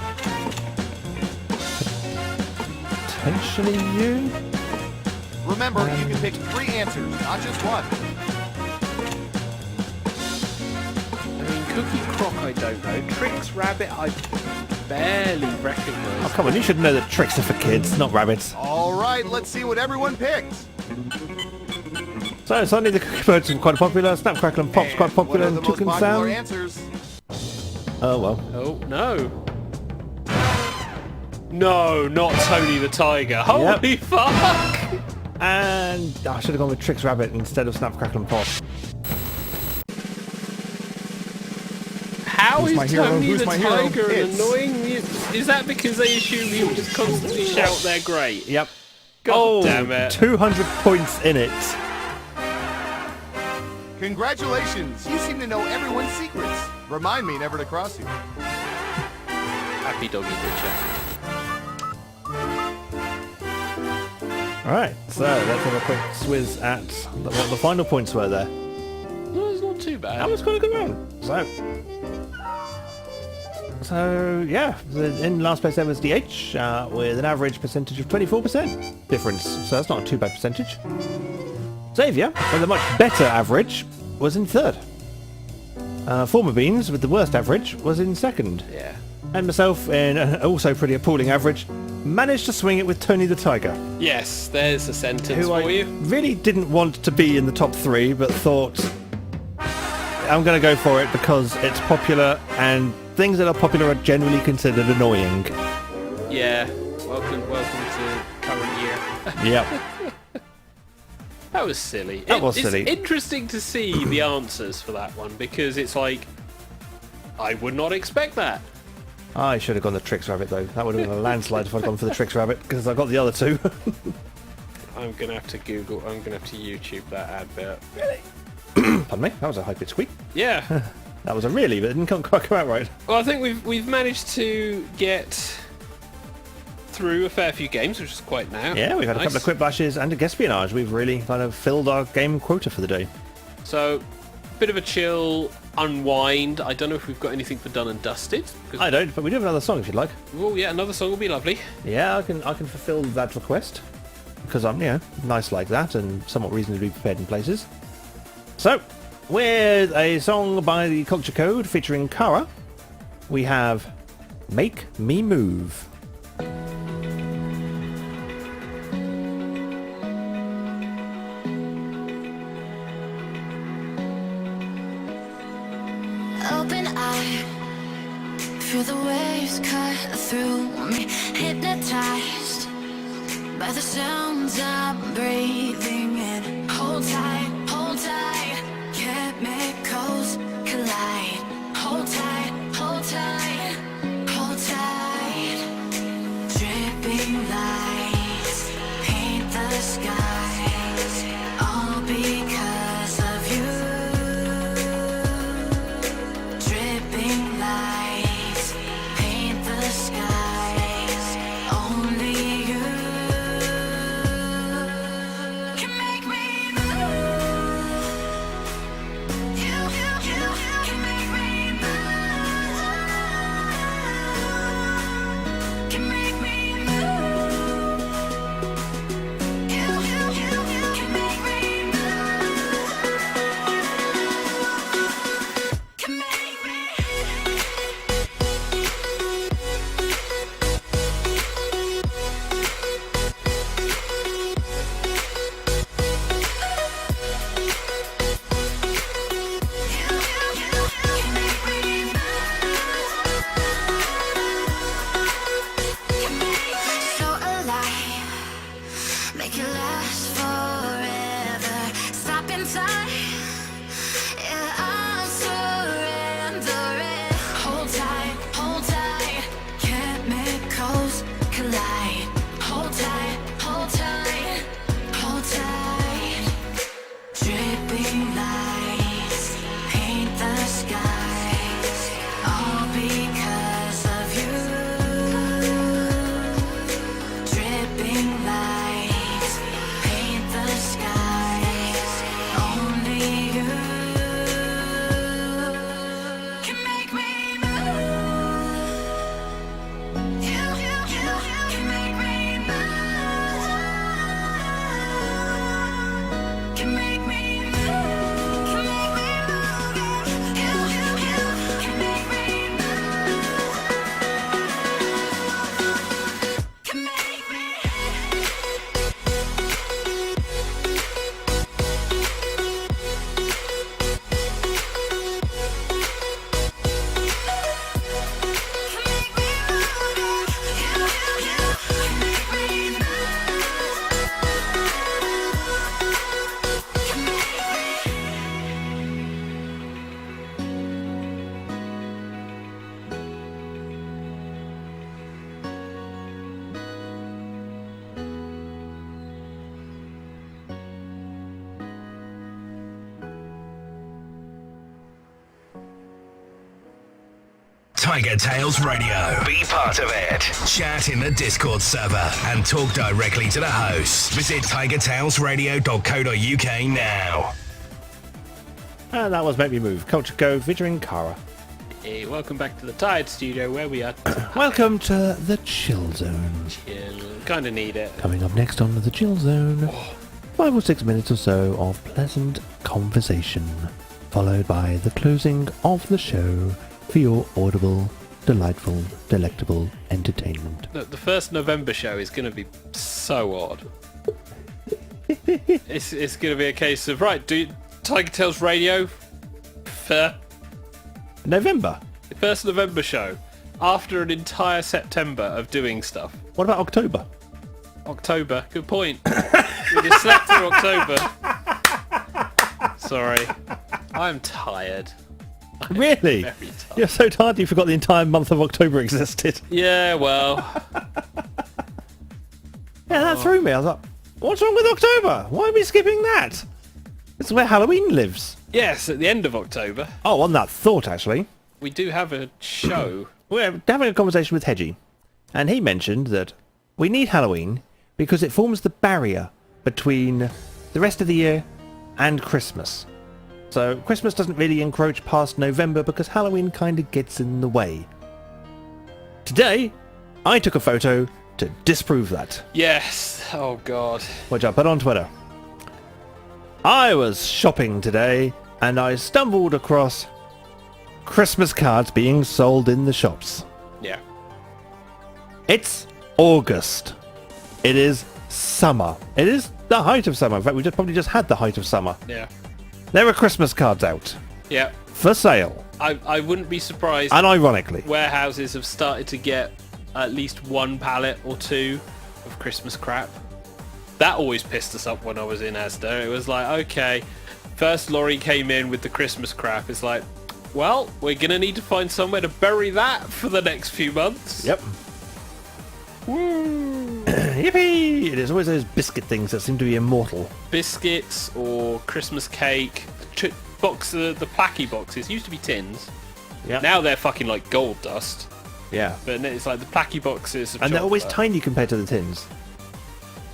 Potentially you? Remember, you can pick 3 answers, not just one. I mean, Cookie Croc, I don't know. Tricks Rabbit, I barely Oh, recognise. come on, you should know that tricks are for kids, not rabbits. All right, let's see what everyone picked. So suddenly the cookie birds are quite popular. Snap, Crackle and Pop's quite What popular. are And the most Toucan popular Sound. answers? Oh well. Oh, no. No, not Tony the Tiger. Holy fuck! And I should have gone with Trix Rabbit instead of Snap, Crackle and Pop. How Who's is my hero? Tony Who's the my hero? Tiger an It's- annoying Is that because they assume he would just constantly shout they're great? Yep. God damn it. 200 points in it. Congratulations! You seem to know everyone's secrets. Remind me never to cross you. Happy doggy picture. Alright, so let's have a quick swizz at what the final points were there. Well, it's not too bad. That was quite a good round. So yeah, in last place there was DH with an average percentage of 24% difference. So that's not a too bad percentage. Xavier, with a much better average, was in third. Former Beans, with the worst average, was in second. Yeah. And myself, in an also pretty appalling average, managed to swing it with Tony the Tiger, Yes, there's a sentence who for I you. really didn't want to be in the top three, but thought I'm going to go for it because it's popular, and things that are popular are generally considered annoying. Yeah. Welcome to current year. Yep. That was silly. That was silly. It's interesting to see the answers for that one because it's like, I would not expect that. I should have gone the Trix Rabbit though. That would have been a landslide if I'd gone for the Trix Rabbit because I got the other two. I'm gonna have to I'm gonna have to YouTube that advert. Pardon me, that was a high-pitched squeak. Yeah. That was a really, but it didn't quite come out right. Well, I think we've managed to get through a fair few games, which is quite now. Yeah, we've had a couple of quick bashes and a espionage. We've really kind of filled our game quota for the day. So, bit of a chill unwind. I don't know if we've got anything for done and dusted. I don't, but we do have another song if you'd like. Oh yeah, another song will be lovely. Yeah, I can fulfil that request because I'm, nice like that and somewhat reasonably prepared in places. So, with a song by the Culture Code featuring Kara, we have Make Me Move. Open eye, feel the waves cut through me. Hypnotized by the sounds I'm breathing in. Hold tight, chemicals collide. Hold tight, hold tight, hold tight. Dripping lights paint the skies, all because of you. Dripping lights paint the skies, only you can make me move. You can make me move. Tiger Tails Radio. Be part of it. Chat in the Discord server and talk directly to the hosts. Visit tigertailsradio.co.uk now. And that was Make Me Move, Culture Code featuring Kara. Hey, welcome back to the Tired Studio where we are. Welcome to the Chill Zone. Kind of need it. Coming up next on the Chill Zone, 5 or 6 minutes or so of pleasant conversation, followed by the closing of the show for your audible, delightful, delectable entertainment. The first November show is going to be so odd. It's going to be a case of, right, do Tiger Tails Radio for November. the first November show after an entire September of doing stuff. What about October? October, good point. We just slept through October. Sorry, I'm tired. Really? Very tired. You're so tired you forgot the entire month of October existed. Yeah, well, Yeah, that threw me. I was like, what's wrong with October? Why are we skipping that? It's where Halloween lives. yes, at the end of October, Oh, on that thought, actually, we do have a show. we're having a conversation with Hedgie, and he mentioned that we need Halloween because it forms the barrier between the rest of the year and Christmas. So Christmas doesn't really encroach past November because Halloween kind of gets in the way. Today, I took a photo to disprove that, Yes, oh god. which I put on Twitter. I was shopping today and I stumbled across Christmas cards being sold in the shops. Yeah. It's August. It is summer. It is the height of summer. In fact, we probably just had the height of summer. Yeah. There are Christmas cards out Yeah. for sale. I wouldn't be surprised And ironically, warehouses have started to get at least one pallet or two of Christmas crap. That always pissed us up when I was in Asda. It was like, okay, first lorry came in with the Christmas crap. It's like, well, we're going to need to find somewhere to bury that for the next few months. yep. Woo! Yippee! It is always those biscuit things that seem to be immortal. Biscuits or Christmas cake. The placky boxes used to be tins. Yeah. Now they're fucking like gold dust. Yeah. But it's like the placky boxes of And they're always chocolate. tiny compared to the tins.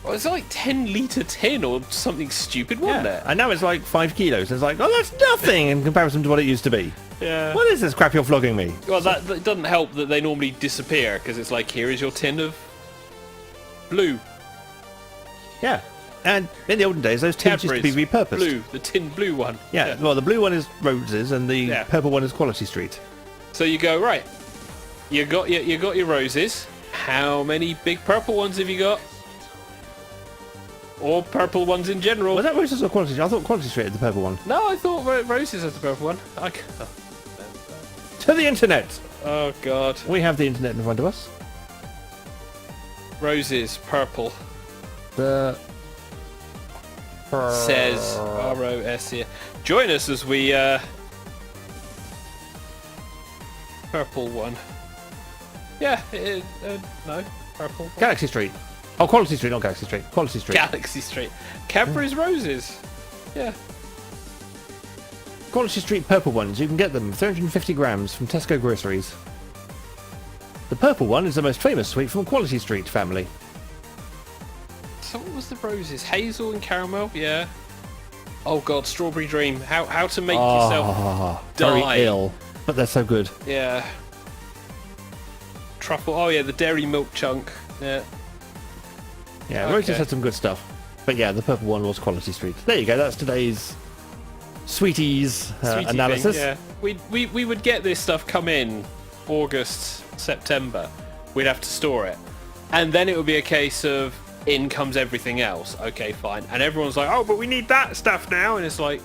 Well, it's like 10-litre tin or something stupid, wasn't it? And now it's like 5 kilos. It's like, oh, that's nothing in comparison to what it used to be. Yeah. What is this crap you're flogging me? Well, that doesn't help that they normally disappear because it's like, here is your tin of blue. Yeah. And in the olden days, those tins used to be Cadbury's repurposed. Blue, the tin blue one. Yeah, well, the blue one is Roses and the Yeah. purple one is Quality Street. So you go, right, you got your roses. How many big purple ones have you got? Or purple ones in general? Was that Roses or Quality Street? I thought Quality Street had the purple one. No, I thought roses had the purple one. To the internet! Oh, God. We have the internet in front of us. Roses, purple. The... Says ROS here. Join us as we purple one. Yeah, no, purple one. Galaxy Street. Oh, Quality Street, not Galaxy Street. Quality Street. Galaxy Street. Cadbury's roses. Yeah. Quality Street purple ones. You can get them 350 grams from Tesco Groceries. The purple one is the most famous sweet from Quality Street family. So what was the roses? Hazel and caramel? Yeah. Oh god, Strawberry Dream. How to make yourself very die. ill, but they're so good. Yeah. Truffle. Oh yeah, the dairy milk chunk. Yeah. Yeah, Okay. Roses had some good stuff. But yeah, the purple one was Quality Street. There you go, that's today's Sweeties Sweetie analysis. thing, yeah. We would get this stuff come in August, September. We'd have to store it. And then it would be a case of in comes everything else. Okay, fine. And everyone's like, oh, but we need that stuff now. And it's like,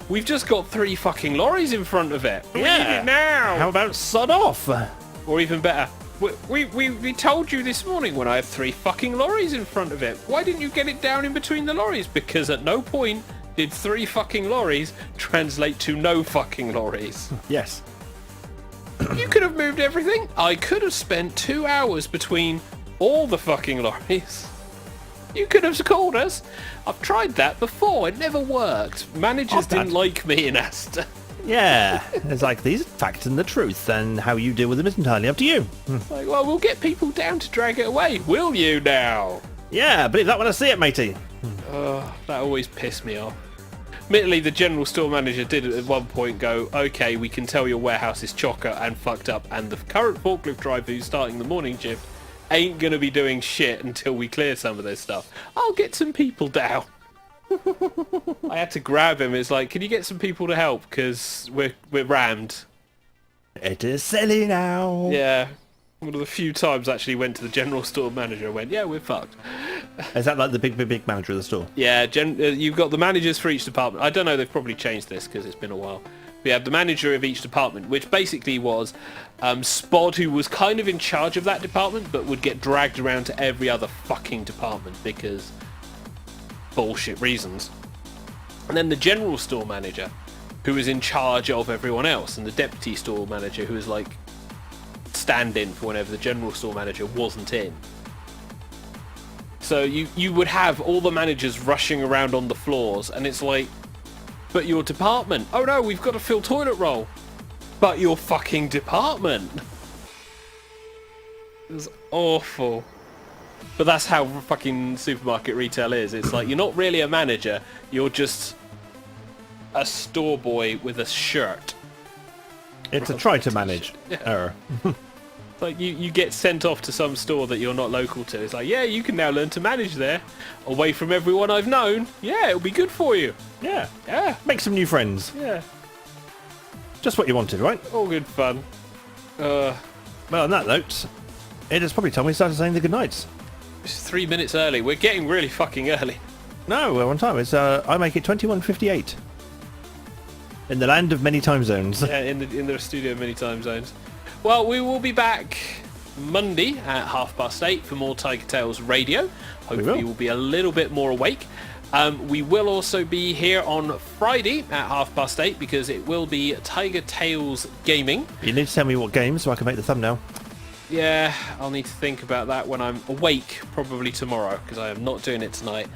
we've just got 3 fucking lorries in front of it. We need it now. How about sod off? Or even better, we told you this morning when I have 3 fucking lorries in front of it. Why didn't you get it down in between the lorries? Because at no point did 3 fucking lorries translate to no fucking lorries. Yes. You could have moved everything. I could have spent 2 hours between all the fucking lorries. You could have called us. I've tried that before. It never worked. Managers didn't like me in Asda. Yeah, it's like these are facts and the truth, and how you deal with them is entirely up to you. Like, well, we'll get people down to drag it away. Will you now? Yeah, believe that when I see it, matey. That always pissed me off. Admittedly, the general store manager did at one point go, okay, we can tell your warehouse is chocker and fucked up, and the current forklift driver who's starting the morning shift ain't going to be doing shit until we clear some of this stuff. I'll get some people down. I had to grab him. It's like, can you get some people to help? Because we're rammed. It is silly now. Yeah. One of the few times I actually went to the general store manager and went, yeah, we're fucked. Is that like the big manager of the store? Yeah, you've got the managers for each department. I don't know, they've probably changed this because it's been a while. We have the manager of each department, which basically was Spod, who was kind of in charge of that department, but would get dragged around to every other fucking department because bullshit reasons. And then the general store manager, who was in charge of everyone else, and the deputy store manager, who was like stand-in for whenever the general store manager wasn't in. So you would have all the managers rushing around on the floors, and it's like, but your department. Oh no, we've got to fill toilet roll. But your fucking department. It was awful. But that's how fucking supermarket retail is. It's like, you're not really a manager, you're just a store boy with a shirt. It's a try to manage error. Like you get sent off to some store that you're not local to. It's like, yeah, you can now learn to manage there, away from everyone I've known. Yeah, it'll be good for you. Yeah. Yeah. Make some new friends. Yeah. Just what you wanted, right? All good fun. Well, on that note, it is probably time we started saying the good nights. It's 3 minutes early. We're getting really fucking early. No, we're on time. It's I make it 21:58. In the land of many time zones. Yeah, in the studio many time zones. Well, we will be back Monday at 8:30 for more TigerTails Radio. Hopefully we'll be a little bit more awake. We will also be here on Friday at 8:30 because it will be TigerTails Gaming. You need to tell me what game so I can make the thumbnail. Yeah, I'll need to think about that when I'm awake, probably tomorrow, because I am not doing it tonight.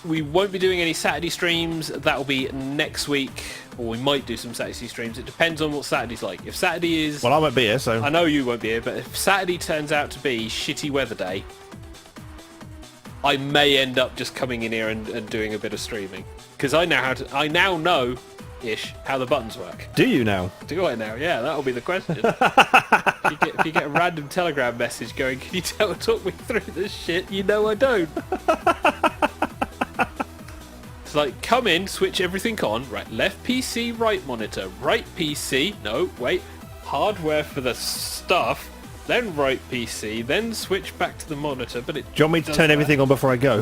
We won't be doing any Saturday streams. That'll be next week, or we might do some Saturday streams. It depends on what Saturday's like. If Saturday is... Well, I won't be here, so... I know you won't be here, but if Saturday turns out to be shitty weather day, I may end up just coming in here and doing a bit of streaming. Because I now know-ish how the buttons work. Do you now? Do I now? Yeah, that'll be the question. If you get a random Telegram message going, can you talk me through this shit? You know I don't. It's like, come in, switch everything on. Right, left PC, right monitor. Right PC, no, wait. Hardware for the stuff. Then right PC, then switch back to the monitor. But it do you want me to turn everything on before I go?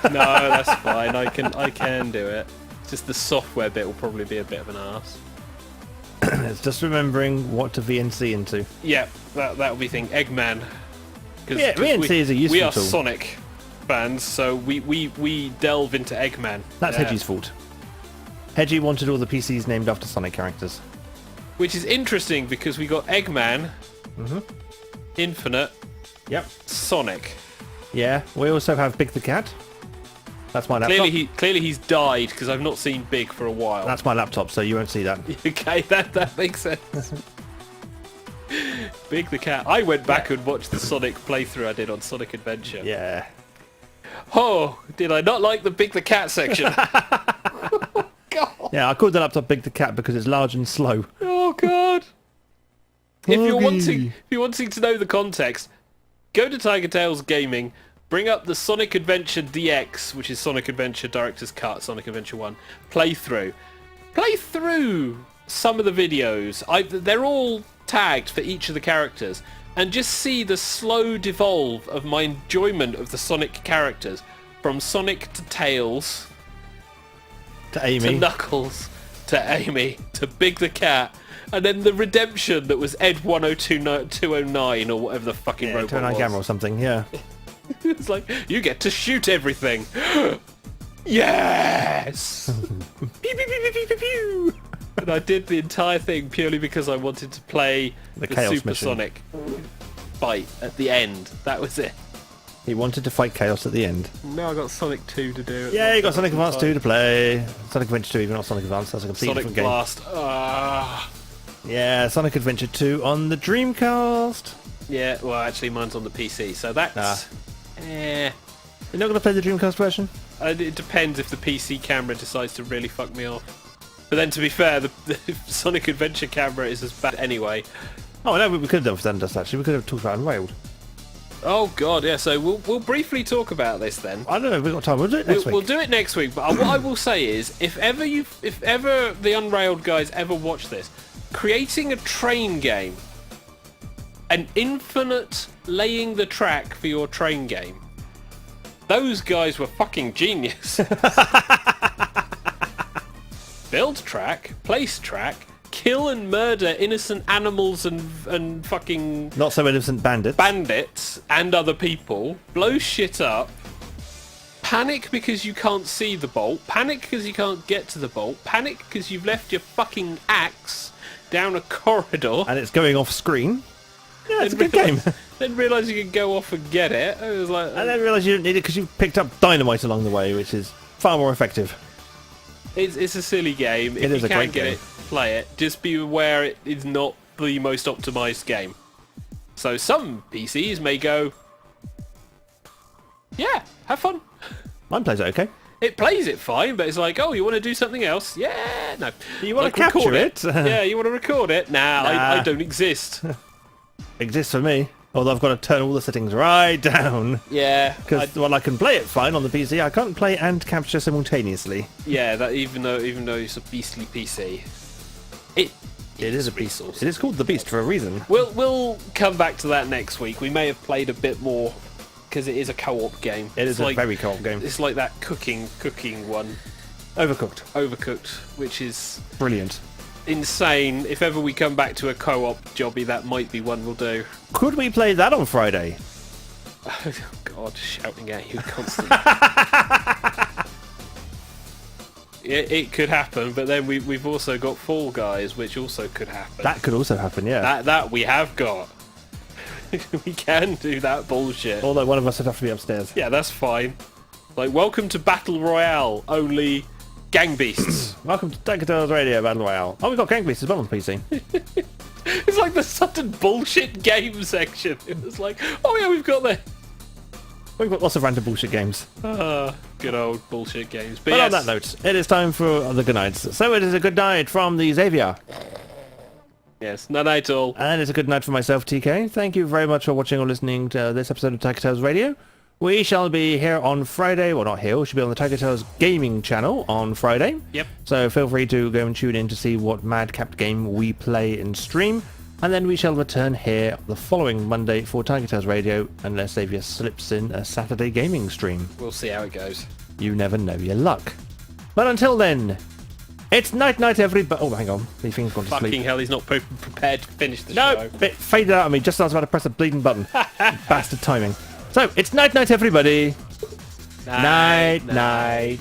No, that's fine. I can do it. It's just the software bit will probably be a bit of an arse. It's just remembering what to VNC into. Yeah, that'll be thing. Eggman. Yeah, VNC is a useful tool. We are tool. Sonic fans, so we delve into Eggman. That's Hedgie's fault. Hedgie wanted all the PCs named after Sonic characters. Which is interesting because we got Eggman, Infinite, yep, Sonic. Yeah, we also have Big the Cat. That's my laptop. Clearly he's died because I've not seen Big for a while. That's my laptop, so you won't see that. Okay, that makes sense. Big the Cat. I went back and watched the Sonic playthrough I did on Sonic Adventure. Yeah. Oh, did I not like the Big the Cat section? Oh, God. Yeah, I called the laptop Big the Cat because it's large and slow. Oh, God. If you're wanting to know the context, go to TigerTails Gaming, bring up the Sonic Adventure DX, which is Sonic Adventure Director's Cut, Sonic Adventure 1, playthrough. Play through some of the videos. They're all tagged for each of the characters, and just see the slow devolve of my enjoyment of the Sonic characters, from Sonic to Tails, to Amy, to Knuckles, to Amy, to Big the Cat, and then the redemption that was Ed 102209 or whatever the fucking robot 209 was. Gamma or something, yeah. It's like, you get to shoot everything. Yes! Pew, pew, pew, pew, pew, pew, pew. And I did the entire thing purely because I wanted to play the Chaos Super mission. Sonic fight at the end. That was it. He wanted to fight Chaos at the end. Now I got Sonic 2 to do. Yeah, you got Sonic Advance 2 to play. Sonic Adventure 2, even not Sonic Advance. That's a completely Sonic different Blast. Ah. game. Yeah, Sonic Adventure 2 on the Dreamcast. Yeah, well, actually, mine's on the PC, so that's... You're not going to play the Dreamcast version? It depends if the PC camera decides to really fuck me off. But then, to be fair, the Sonic Adventure camera is as bad anyway. Oh, no, we could have done this, actually. We could have talked about Unrailed. Oh, God, yeah, so we'll briefly talk about this then. I don't know if we've got time. We'll do it next week. We'll do it next week, but what I will say is, if ever the Unrailed guys ever watch this, creating a train game, an infinite laying the track for your train game, those guys were fucking genius. Build track, place track, kill and murder innocent animals and fucking... Not so innocent bandits. Bandits and other people, blow shit up, panic because you can't see the bolt, panic because you can't get to the bolt, panic because you've left your fucking axe down a corridor. And it's going off screen. Yeah, it's a good game. Then realise you can go off and get it. It was like, And then realise you didn't need it because you picked up dynamite along the way, which is far more effective. it's a silly game. It If is you a can't great get game. it, play it. Just be aware it is not the most optimised game. So some PCs may go, yeah, have fun. Mine plays it okay. It plays it fine, but it's like, oh, you want to do something else? Yeah, no. You want Like, to capture record it? Yeah, you want to record it? Nah, I don't exist. Exists for me. Although I've got to turn all the settings right down. Yeah, Because while I can play it fine on the PC, I can't play and capture simultaneously. yeah. That even though it's a beastly PC, it is a resource. It is called The Beast for a reason. We'll come back to that next week. We may have played a bit more because it is a co-op game. It is It's a very co-op game. It's like that cooking one, Overcooked, which is Brilliant. insane. If ever we come back to a co-op jobby, that might be one we'll do. Could we play that on Friday? Oh, God, shouting at you constantly. It could happen, but then we've also got Fall Guys, which also could happen. That could also happen, yeah. That we have got. We can do that bullshit. Although one of us would have to be upstairs. Yeah, that's fine. Like, welcome to Battle Royale, only gang beasts. Welcome to TigerTails Radio Battle Royale. Oh, we've got Gang Beasts as well on PC. It's like the sudden bullshit game section. It was like, oh yeah, we've got the... We've got lots of random bullshit games. Good old bullshit games. But But yes, on that note, it is time for the good nights. So it is a good night from the Xavier. yes, no night all. And it's a good night for myself, TK. Thank you very much for watching or listening to this episode of TigerTails Radio. We shall be here on Friday. Well, not here. We should be on the TigerTails gaming channel on Friday. Yep. So feel free to go and tune in to see what madcap game we play and stream. And then we shall return here the following Monday for TigerTails Radio, unless Xavier slips in a Saturday gaming stream. We'll see how it goes. You never know your luck. But until then, it's night-night everybody. Oh, hang on. My thing's gone to Fucking sleep. hell, he's not prepared to finish the No, show. it faded out on me just as I was about to press the bleeding button. Bastard timing. So, it's night-night everybody. Night-night.